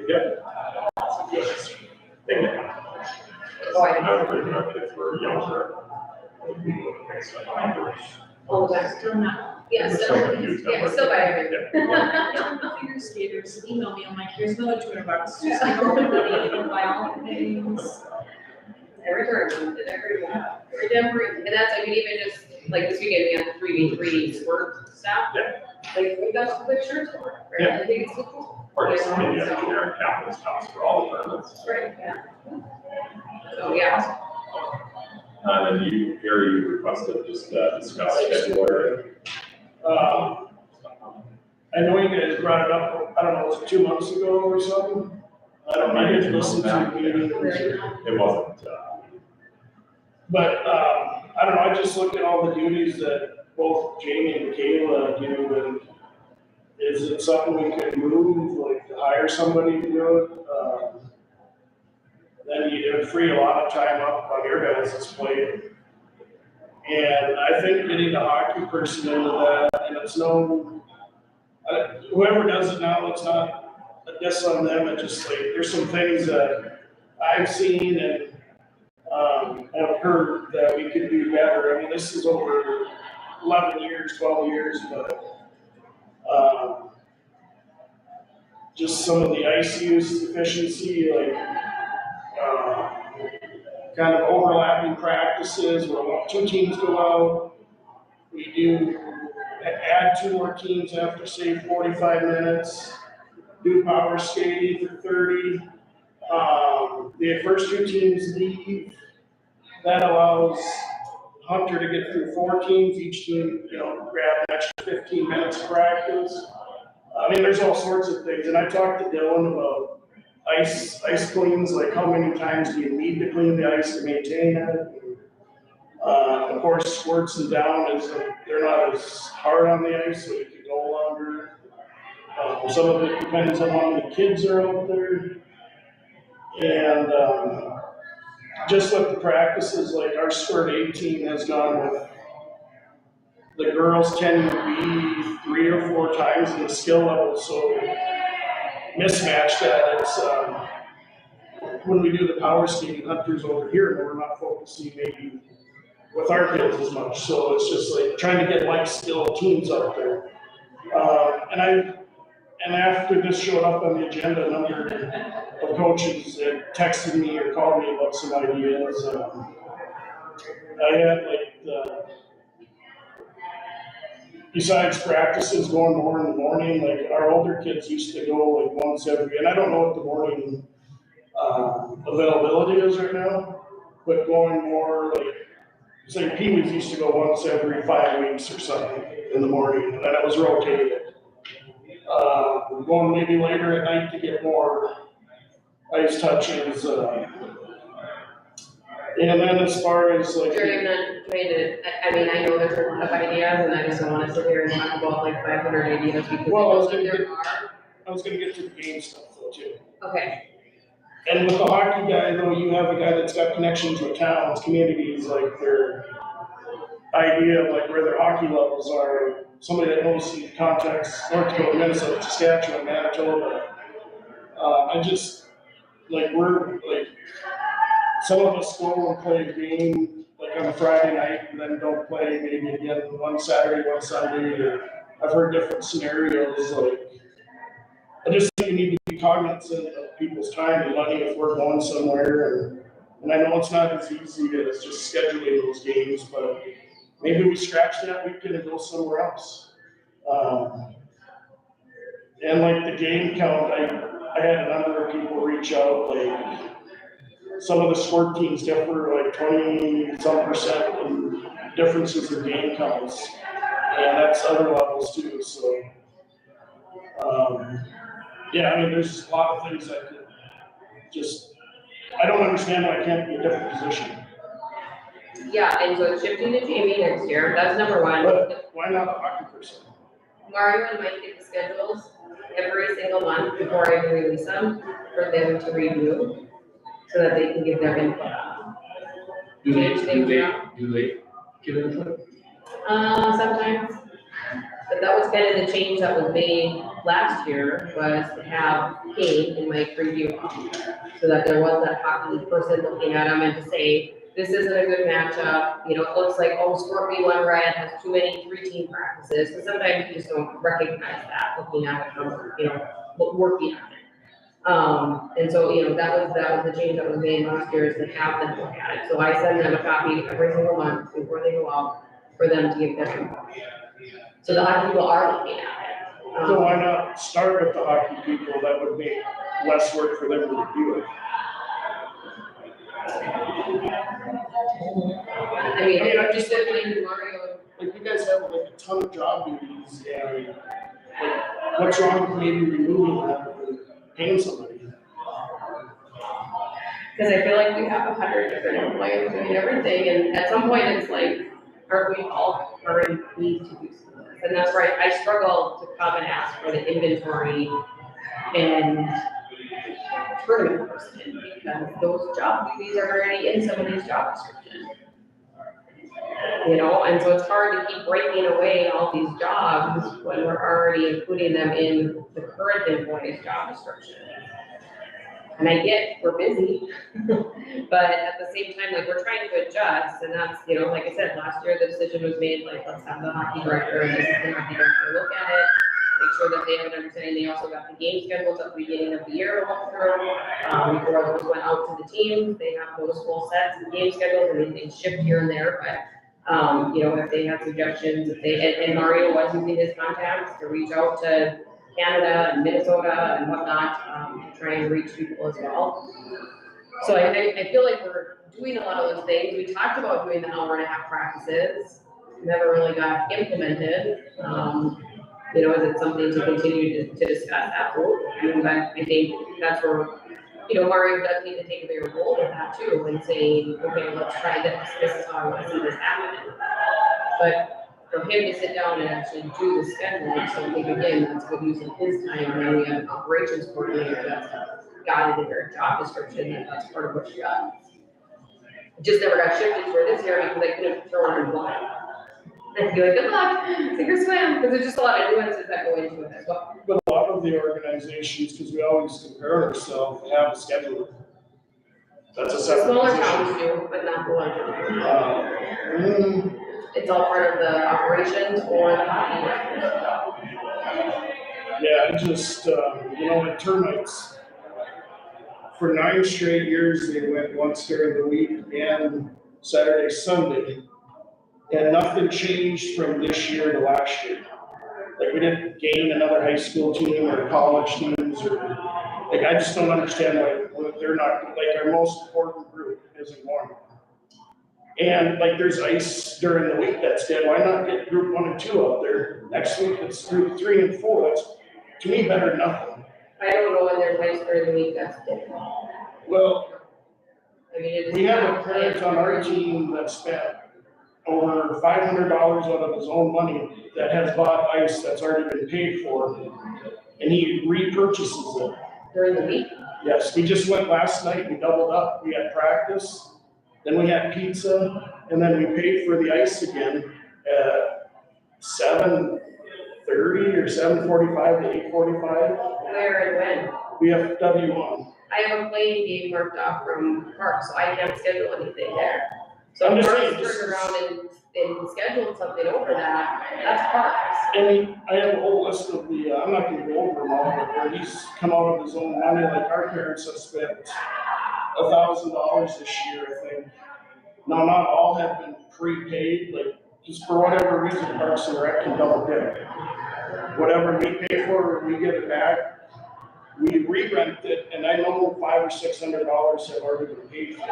Good. Thing that Oh, I I would bring our kids were younger. We would make some numbers. All the time. Still not. Yeah, still buy everything. The figure skaters email me, I'm like, here's another $200, just take all the money, you can buy all the things. Every tournament, every and that's, I mean, even just, like this weekend, we had the 3v3 squirt stuff. Yeah. Like, we got some good shirts for it, right? I think it's cool. Or just maybe a generic capital cost for all the tournaments. Right, yeah. So, yeah. And then you, Gary, you requested just discuss schedule. I know you guys brought it up, I don't know, was it 2 months ago or something? I didn't listen to the meeting. It wasn't, But, I don't know, I just looked at all the duties that both Jamie and Kayla do, and is it something we could move, like to hire somebody to do it? Then you'd free a lot of time up on your guys' plate. And I think getting the hockey person into that, and it's whoever does it now, it's not a diss on them, it's just like, there's some things that I've seen and have heard that we could do better. I mean, this is over 11 years, 12 years, but just some of the ice use efficiency, like kind of overlapping practices where 2 teams go out. We do add 2 more teams after, say, 45 minutes, do power skating for 30. The first 2 teams leave. That allows Hunter to get through 4 teams, each team, grab an extra 15 minutes of practice. I mean, there's all sorts of things, and I talked to Dylan about ice cleans, like how many times do you need to clean the ice to maintain it? Of course, squirts and down they're not as hard on the ice, so you can go Some of it depends on how many kids are out there. And, just with the practices, like our Squirt 18 has gone with, the girls tend to be 3 or 4 times in the skill level, so mismatched that it's, when we do the power skating hunters over here, we're not focusing maybe with our kids as much, so it's just like trying to get like skill teams out there. And after this showed up on the agenda, a number of coaches had texted me or called me about some ideas. I had besides practices, going more in the morning, like our older kids used to go like once every, and I don't know what the morning availability is right now, but going more like, say Pee-wees used to go once every 5 weeks or something in the morning, and then it was rotated. Going maybe later at night to get more ice touches, and then as far as like. Jerry, I'm not trying to, I mean, I know there's a lot of ideas, and I just don't wanna sit here and talk about like 500 ideas because Well, I was there gonna are. I was gonna get to the game stuff though too. Okay, And with the hockey guy though, you have a guy that's got connections with towns, communities, like their idea of like where their hockey levels are. Somebody that knows some contacts, North Dakota, Minnesota, Saskatchewan, Manitoba. I just, like we're like, some of us go and play a game like on a Friday night and then don't play maybe again one Saturday, one Sunday, or I've heard different scenarios, like, I just think you need to be cognizant of people's time and money if we're going somewhere, and I know it's not as easy as just scheduling those games, but maybe we scratch that weekend and go somewhere else. And like the game count, I had a number of people reach out, like, some of the sport teams differ like 20-some% in differences in game counts, and that's other levels too, so. Yeah, I mean, there's a lot of things that could just, I don't understand why it can't be a different position. yeah, and so it's shifting to Jamie next year, that's number one. But why not a hockey person? Mario and Mike get the schedules every single month before I release them for them to review, so that they can give their input on. Change things around. Do they give input? Sometimes, but that was kind of the change that was made last year, was to have Kane in my preview, so that there was that hockey person looking at them and to say, this isn't a good matchup, you know, it looks like, oh, Scorpio One Red has too many 3-team practices, because sometimes you just don't recognize that, looking at it from, you know, working on it. And so, you know, that was the change that was made last year, is to have them look at it, so I send them a copy every single month before they go out, for them to give their input. So the hockey people are looking at it. So why not start with the hockey people, that would make less work for them to review it? I mean, I'm just thinking Mario. Like, you guys have like a ton of job duties, and like, what's wrong with maybe removing that and paying somebody? Because I feel like we have 100 different employees doing everything, and at some point it's like, aren't we all need to do some of this? And that's right, I struggle to come and ask for the inventory and tournament person, because those job duties are already in somebody's job description. You know, and so it's hard to keep breaking away all these jobs when we're already including them in the current employee's job description. And I get we're busy, but at the same time, like, we're trying to adjust, and that's, you know, like I said, last year the decision was made, like, let's have the hockey director and assistant hockey director look at it, make sure that they have an understanding. They also got the game schedules at the beginning of the year to look through, before those went out to the teams. They have those full sets of game schedules, and they shift here and there, but, you know, if they have suggestions, if they, and Mario was using his contacts to reach out to Canada and Minnesota and whatnot, to try and reach people as well. So I feel like we're doing a lot of those things. We talked about doing the hour-and-a-half practices, never really got implemented. You know, is it something to continue to discuss? Absolutely. But I think that's where, you know, Mario does need to take a bigger role in that too, and saying, okay, let's try this. This is how I want to see this happen. But for him to sit down and actually do the scheduling, so I think again, that's good use of his time, and then we have an operations coordinator that's got it in their job description, and that's part of what she got. It just never got shifted for this year because I couldn't throw her in blind. I'd be like, good luck, sink or swim, because there's just a lot of nuances that go into it as well. But a lot of the organizations, because we always compare ourselves, have a schedule. That's a The separate smaller position. towns do, but not the larger ones. It's all part of the operations or the hockey. Yeah, it just, at termites, for 9 straight years, they went once during the week and Saturday, Sunday. And nothing changed from this year to last year. Like, we didn't gain another high school team or college teams or, like, I just don't understand why they're not, like, our most important group isn't one. And like, there's ice during the week that's dead, why not get group 1 and 2 out there? Next week, it's group 3 and 4, that's, to me, better than nothing. I don't know when there's ice during the week, that's different. Well, I mean, it is. we have a parent on our team that spent over $500 out of his own money that has bought ice that's already been paid for, and he repurchases it. During the week? Yes, we just went last night, we doubled up, we had practice, then we had pizza, and then we paid for the ice again at 7:30 or 7:45 to 8:45. Where and when? We have W1. I have a playing game marked off from Park, so I can't schedule anything there. So I'm if just Parks saying, this turned is- around and scheduled something over that, that's Parks. And I have a whole list of the, I'm not gonna go over them all, but where he's come out of his own money, like our parents have spent $1,000 this year, I think. Now, not all have been prepaid, like, just for whatever reason, Parks and Rec can double dip. Whatever we pay for, we get it back. We re-rent it, and I know $500 or $600 have already been paid for.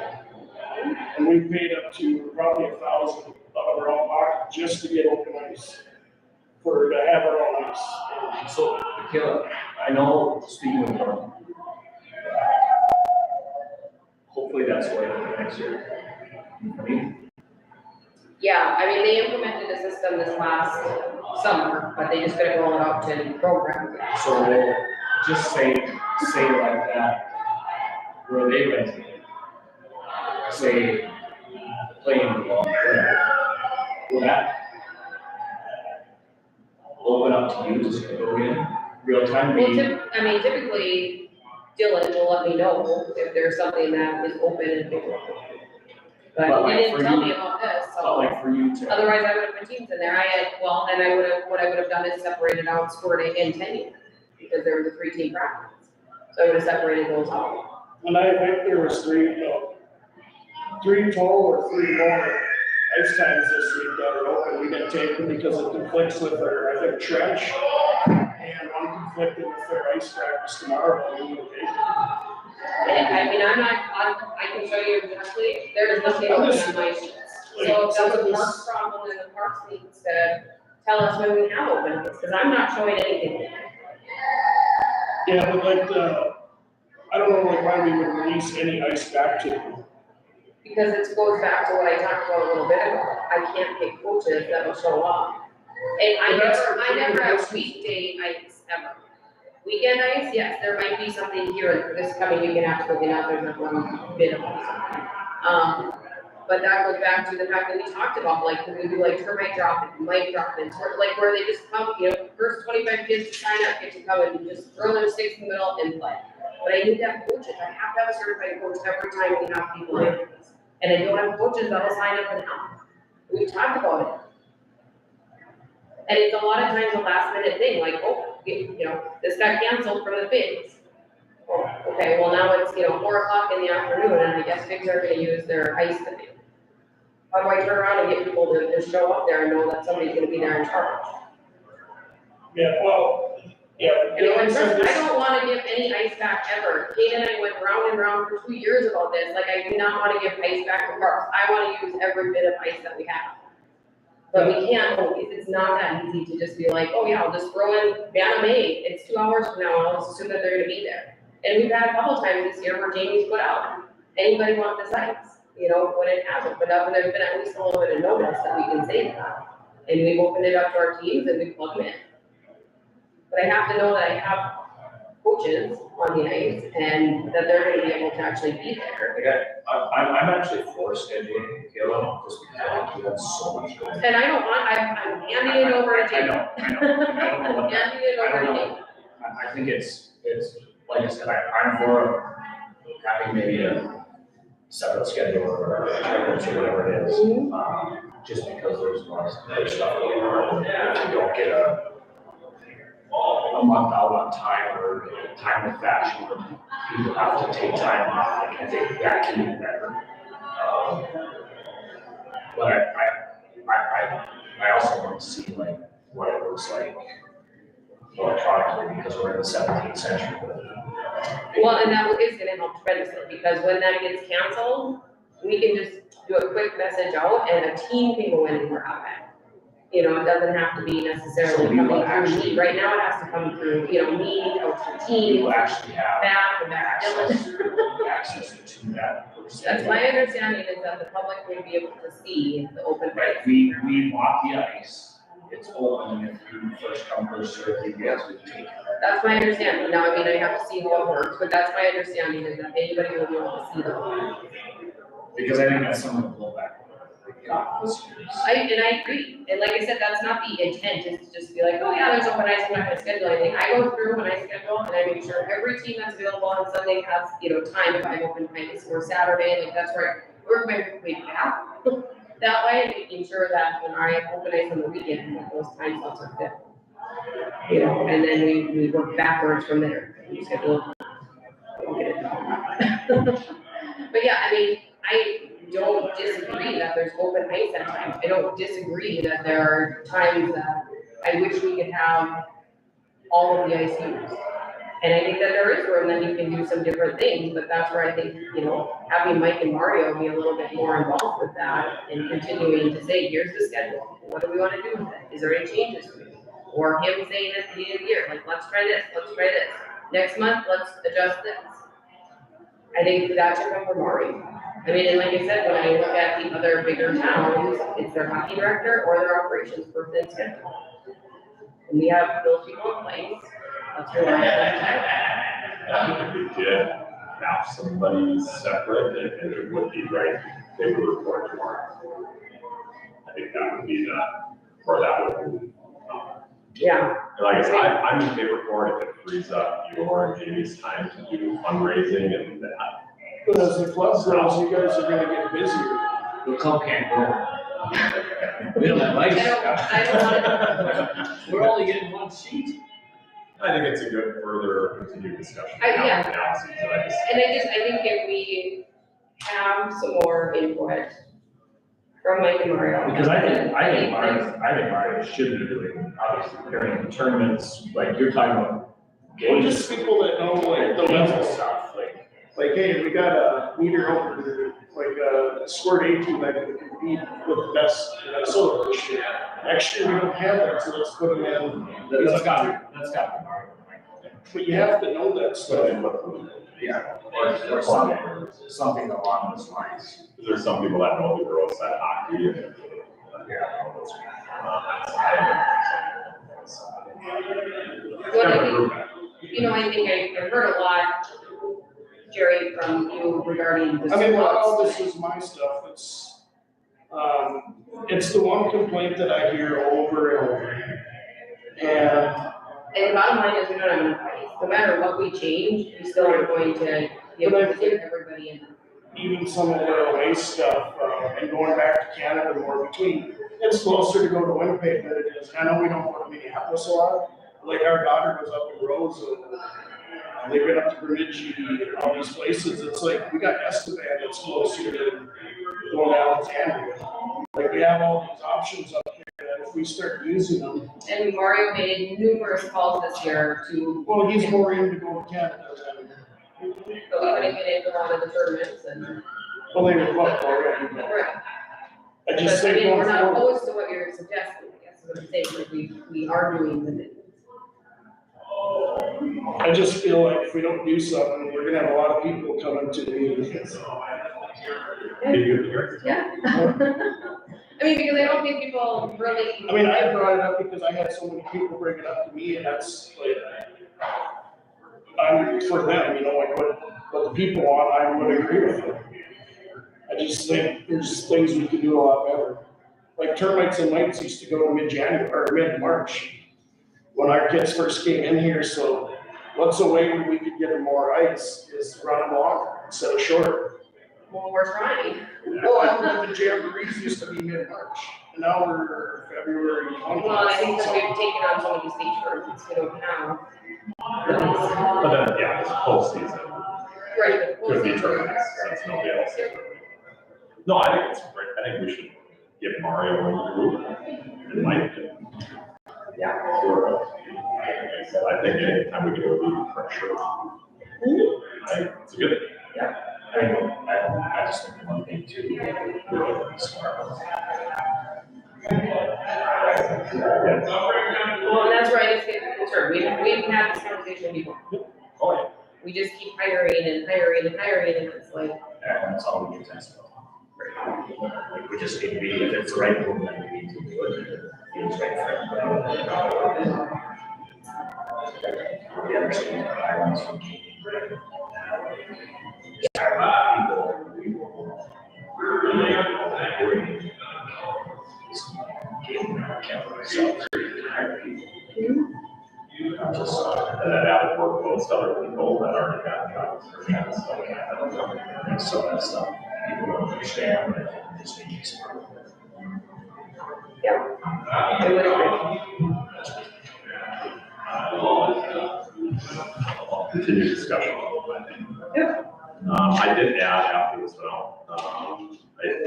And we paid up to probably $1,000 out of our own pocket just to get open ice, to have our own ice. So, Michaela, I know, speaking of one, hopefully that's the way for next year. I mean, Yeah, I mean, they implemented the system this last summer, but they just gonna roll it out to any program. so we'll just say like that, where they rented it, say, playing the ball, will that open up to you to go in real time? Well, typically, Dylan will let me know if there's something that is open and big. But But he like didn't for tell you- me about this, Not so like for you to. otherwise I would have put teams in there. Then what I would have done is separated out scoring and tenure, because there was a 3-team practice. So I would have separated those out. And I think there was 3 total or 3 more ice times this week that are open. We didn't take them because it conflicts with our, I think, trench. And one conflicted with their ice practice tomorrow, and we would take it. I mean, I can show you exactly, there is nothing open on my sheets. So if that's a parks problem, then the parks needs to tell us when we have open, because I'm not showing anything. Yeah, but like I don't know like why we would release any ice back to them. Because it goes back to what I talked about a little bit ago. I can't pick coaches that'll show up. And I never have weekday ice ever. Weekend ice, yes, there might be something here this coming weekend, absolutely not, there's not one bit of ice. But that goes back to the fact that we talked about, like, when we do like termite drop-in, mic drop-ins, where they just come, first 25 kids to sign up, get to come and just throw their sticks in the middle and play. But I need to have coaches, I have to have a certified coach every time we have people in. And I don't have coaches that'll sign up and help. We've talked about it. And it's a lot of times a last minute thing, like, this got canceled from the Figs. Oh, okay, well now it's, 4:00 in the afternoon and I guess Figs are gonna use their ice today. How do I turn around and get people to just show up there and know that somebody's gonna be there in charge? Yeah, well, yeah. And I don't wanna give any ice back ever. Kate and I went round and round for 2 years about this, like, I do not wanna give ice back to parks. I wanna use every bit of ice that we have. But we can't always, it's not that easy to just be like, oh yeah, I'll just throw in Banner May, it's 2 hours from now, and I'll just assume that they're gonna be there. And we've had a couple times this year where Jamie's put out, anybody want this ice? When it hasn't put up, and there's been at least a little bit of notice that we can say that. and we've opened it up to our teams and we plug them in. But I have to know that I have coaches on the ice and that they're gonna be able to actually be there. I'm actually for scheduling, Kayla, just because I do have so much going on. And I don't want, I'm handing it over to I Jake. know. I don't know I'm what that, handing it I over don't to know. I think it's, like I said, I'm for having maybe a separate schedule or whatever it is. Just because there's a lot of other stuff going on. If you don't get a month out on time or time with fashion, people have to take time off. Like, I think that can be better. But I also want to see like what it looks like electronically because we're in the 17th century. Well, and that is gonna help tremendously, because when that gets canceled, we can just do a quick message out and a team can go in and grab it. You know, it doesn't have to be So necessarily we will coming through actually- me, right now it has to come through, you know, me, coach the We team, will actually have back and back. access to that person. That's my understanding, is that the public would be able to see the open Right, ice. we walk the ice, it's open, if you first come, first served, you guys would take it. That's my understanding, now, I mean, I have to see how it works, but that's my understanding, is that anybody will be able to see the open. Because I think that's some of the blowback we got this year. And I agree, and like I said, that's not the intent, is to just be like, oh yeah, there's open ice, I'm not gonna schedule anything. I go through when I schedule, and I make sure every team that's available on Sunday has, you know, time if I open ice, or Saturday, like that's where I work my way back. That way, making sure that when I open ice on the weekend, that those time slots are fit. You know, and then we work backwards from there, we schedule. We'll get it done. But yeah, I mean, I don't disagree that there's open ice at times. I don't disagree that there are times that I wish we could have all of the ice used. And I think that there is room that you can do some different things, but that's where I think, you know, having Mike and Mario be a little bit more involved with that and continuing to say, here's the schedule. What do we want to do with it? Is there any changes to it? Or him saying at the beginning of the year, like, let's try this, let's try this. Next month, let's adjust this. I think that should come from Mario. I mean, and like I said, when I look at the other bigger towns, it's their hockey director or their operations person schedule. And we have those people in place. That's who If we did have somebody separate, and it would be right, they would report tomorrow. I think that would be that would be. Yeah, And like I said, I'm in favor for it if it frees up your and Jamie's time to do fundraising and that. But as the club grows, you guys are gonna get busier. The club can't go. We don't have ice. I don't We're only getting one sheet. I think it's a good further continued discussion. Yeah. Analysis, but I just. and I think if we have some more input from Mike and Mario. Because I think Mario should be doing, obviously, during the tournaments, like you're talking about Well, games. just people that know like the Games and level, stuff, like, hey, we got a meter opener, like a squirt 18 that can compete with the best in Minnesota this year. Next year, we don't have that, so let's put them in. that's got to be Mario. But you have to know that stuff. Yeah, or something along those lines. There's some people that know the girls side hockey and. What I think, you know, I think I've heard a lot, Jerry, from you regarding the I mean, not all sports. this is my stuff, it's the one complaint that I hear over and over. And the bottom line is, we don't have enough ice. No matter what we change, we still are going to be able to get everybody in. Even some of the away stuff, and going back to Canada more between, it's closer to go to Winnipeg than it is. I know we don't go to Minneapolis a lot, like our daughter was up in Roseau. They've been up to Bemidji and all these places. It's like, we got Estevan that's closer to going to Alexandria. Like, we have all these options up here that if we start using them, And Mario made numerous calls this year to, well, he's more in to go to Canada than, but we couldn't get into a lot of the tournaments and. well, they were booked already. But Right. I But just I think mean, we're going not forward. opposed to what you're suggesting, I guess is what I'm saying, like we are doing the minutes. I just feel like if we don't do something, we're gonna have a lot of people coming to the meetings. Maybe you're here. Yeah. I mean, because I don't think people really. I mean, I brought it up because I had so many people bring it up to me, and that's like, for them, you know, like what the people want, I would agree with them. I just think there's things we could do a lot better. Like termites and mites used to go to mid-January, or mid-March, when our kids first came in here, so what's a way we could get them more ice is run them longer instead of shorter. Well, we're trying. Well, the jamborees used to be mid-March, and now we're February 20th. Well, I think because we've taken on so many state tournaments, we don't have. But then, yeah, it's postseason. Right, Could we'll be see. tournaments, since nobody else. No, I think it's great. I think we should give Mario a group and Mike. Yeah. I think anytime we can relieve pressure, it's a good thing. I just think one thing too, we're really smart. Well, and that's where I just get concerned. We've had this conversation before. Oh, yeah. We just keep hiring and hiring and hiring, and it's like, And that's all we can test for. Like, we just need to be, if it's the right move, then we need to do it. Feels right for everybody. We understand the islands from keeping. Just, and then add work most other people that already got jobs. So that stuff, people don't understand, but just need to. yeah. I would agree. Continue discussion. Yep. I did add after this now, I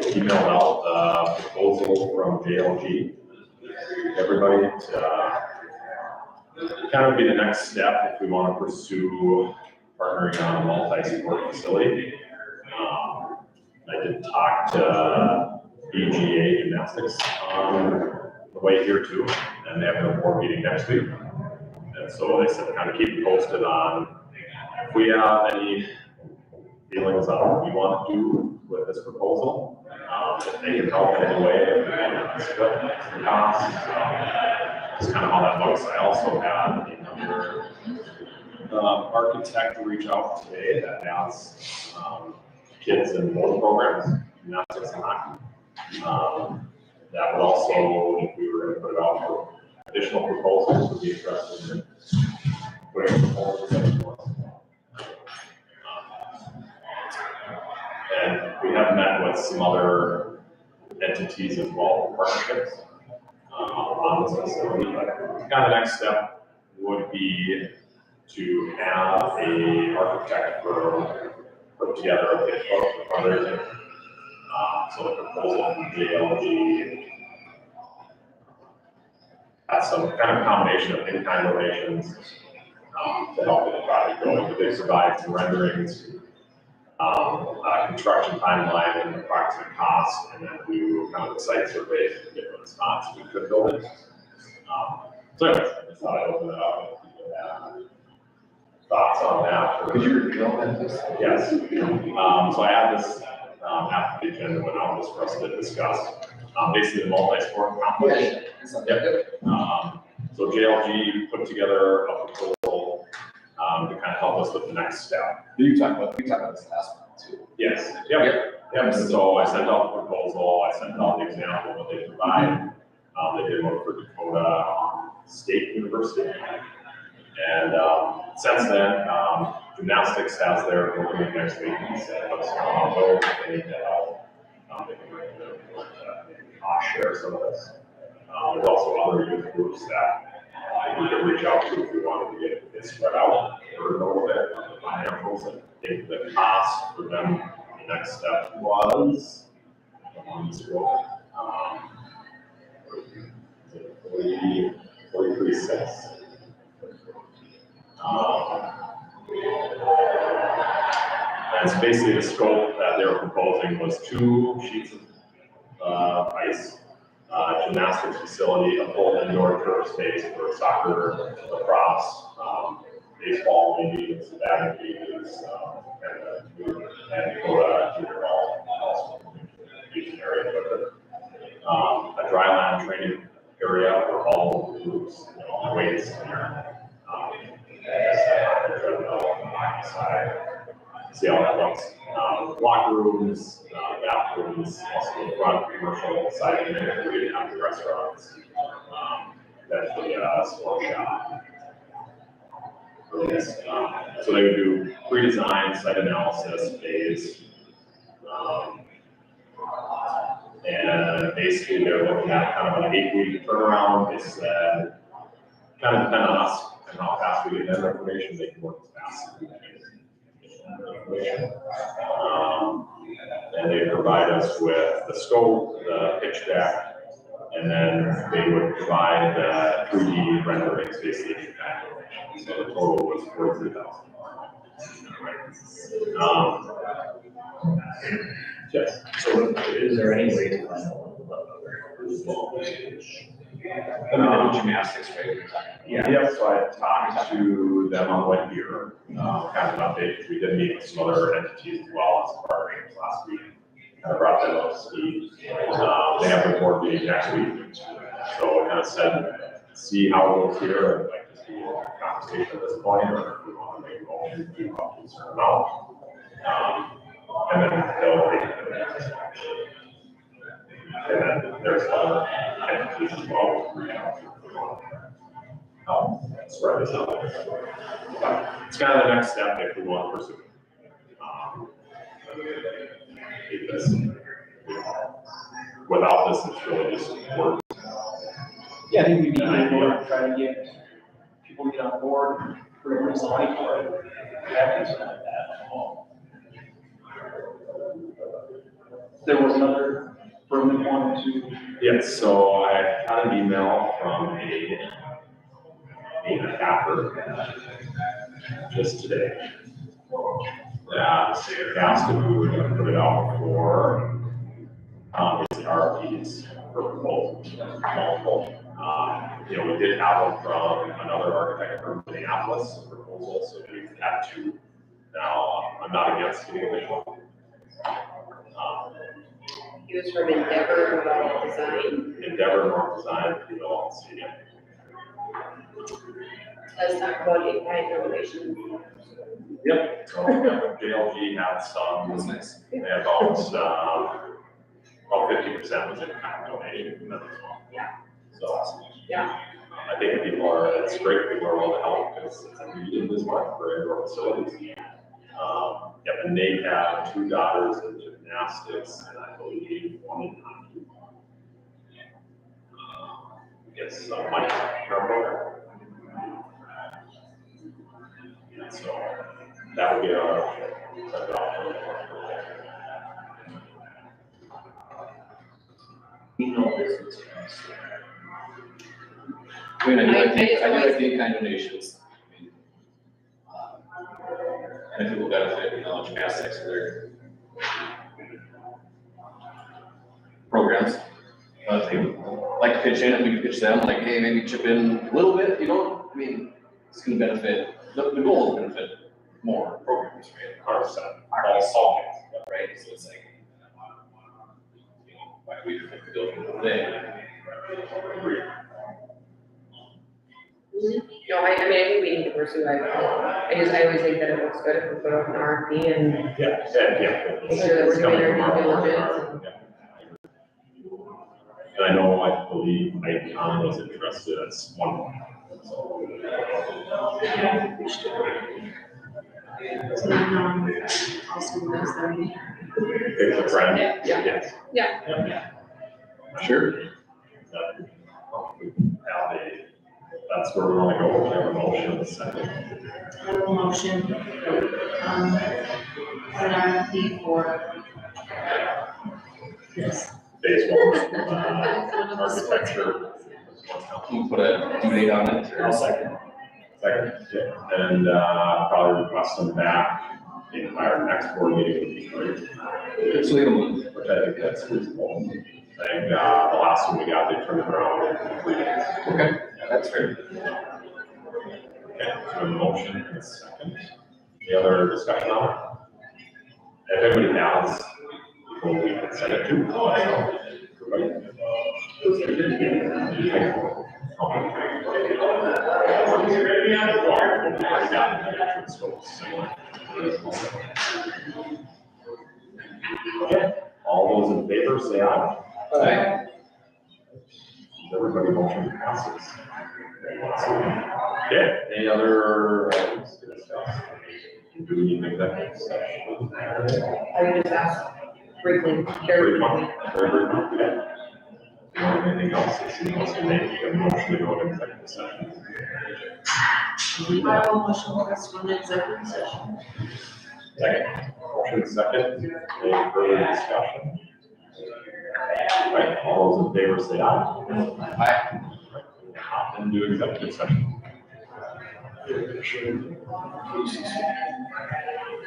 emailed out a proposal from JLG. Everybody to kind of be the next step if we want to pursue partnering on a multi-sport facility. I did talk to BGA Gymnastics on the way here too, and they have a board meeting next week. And so they said kind of keep posted on if we have any feelings on what we want to do with this proposal. If they can help in any way, if we want to split the costs. That's kind of how that looks. I also had another architect reach out today that has kids in both programs, gymnastics and hockey. That would also, if we were going to put it out for additional proposals, would be interested in putting proposals in. And we have met with some other entities as well for partnerships on this facility. But kind of the next step would be to have a architect firm put together a pitch book for fundraising. So the proposal from JLG has some kind of combination of in-kind donations to help get the project going. But they provide some renderings, construction timeline and approximate cost, and then do kind of the site surveys to get what spots we could build it. So anyways, I just thought I'd open it up if people have thoughts on that. Could you repeat all that, please? Yes. So I have this after the agenda went out just for us to discuss. Basically the multi-sport complex. Yep. So JLG put together a proposal to kind of help us with the next step. We talked about this last month too. Yes. Yep. So I sent out the proposal. I sent out the example of what they provide. They did one for Dakota State University. And since then, gymnastics has their program next week. He said, let's come on those. They need to help. They can bring them cost share some of this. There's also other youth groups that we could reach out to if we wanted to get it spread out for a little bit on the financials. I think the cost for them, the next step was 43 cents. That's basically the scope that they were proposing was 2 sheets of ice, gymnastics facility, a full indoor turf space for soccer, lacrosse, baseball meetings, batting meetings, and Dakota junior ball, also using area equipment. training area for all groups, weights in there. See how that looks. Locker rooms, bathrooms, also the front commercial side, and then we have the restaurants. That's the store shop. So they would do pre-design, site analysis, phase. And basically they're looking at kind of an 8-week turnaround. They said, kind of depend on us and how fast we get that information, they can work as fast as we can. And they provide us with the scope, the pitch deck, and then they would provide the 3D renderings, basically. So the total was $43,000. Yes. So is there any way to find out what gymnastics, right? Yeah, so I talked to them on what year, kind of an update, because we did meet with some other entities as well as partnerships last week. I brought them up to speed. They have a board meeting next week. So I kind of said, see how it goes here, and like to see a conversation at this point, or if we want to make a motion to up to a certain amount. And then they'll take it. And then there's other entities as well. That's right, it's not. It's kind of the next step if we want to pursue it. Because without this, it's really just work. Yeah, I think we need to more try to get people to get on board, bring some money for it. Have something like that. There was another firm that wanted to. Yes, so I had an email from a capper just today. That asked if we were going to put it out for RFPs for proposals, multiple. We did have one from another architect from Minneapolis proposal, so we've had 2. Now, I'm not against getting additional. He was from Endeavor North Design. Endeavor North Design, LLC. Let's talk about in-kind relations. Yep. So JLG had some. That's nice. They had about 50% was in-kind donation from them as well. Yeah. So awesome. Yeah. I think it's great people are willing to help because it's a need in this market for indoor facilities. And they have 2 daughters in gymnastics and I believe 1 in hockey. Yes, Mike, program. So that would be our. I mean, I do like the in-kind donations. And people benefit, gymnastics and their programs. If they like to pitch in, and we can pitch them, like, hey, maybe chip in a little bit, I mean, it's gonna benefit, the goal is to benefit more programs, right? 100%. All, right? So it's like, why do we have to build a thing? I think we need to pursue it. I always think that it looks good if we put out an RFP and make sure that we're doing our due diligence. And I know, I believe Icon was interested as one. So. So then, also knows them. It's a friend. Yeah. Yes. Yeah. Sure. That's where we want to go. We have a motion in a second. I have a motion, for an RFP for this. Phase 1, architecture. Can you put a due date on it? Or? Second, yeah. And probably request them back in our next board meeting would be great. So we have a month. Which I think that's reasonable. I think the last one we got, they turned it around in 3 days. Okay, that's fair. Okay, so a motion and a second. Any other discussion on it? If anybody has, people we can send it to. So, everybody. Okay, all those in favor say aye. Aye. Everybody motion passes. Okay, any other items to discuss? Do we need an executive session? I would just ask briefly, very briefly. Very briefly, okay. Anything else that you want to make, a motion to go to executive session? I will motion for us to go into executive session. Second. Motion second, any further discussion? All right, all those in favor say aye. Aye. Hop into executive session.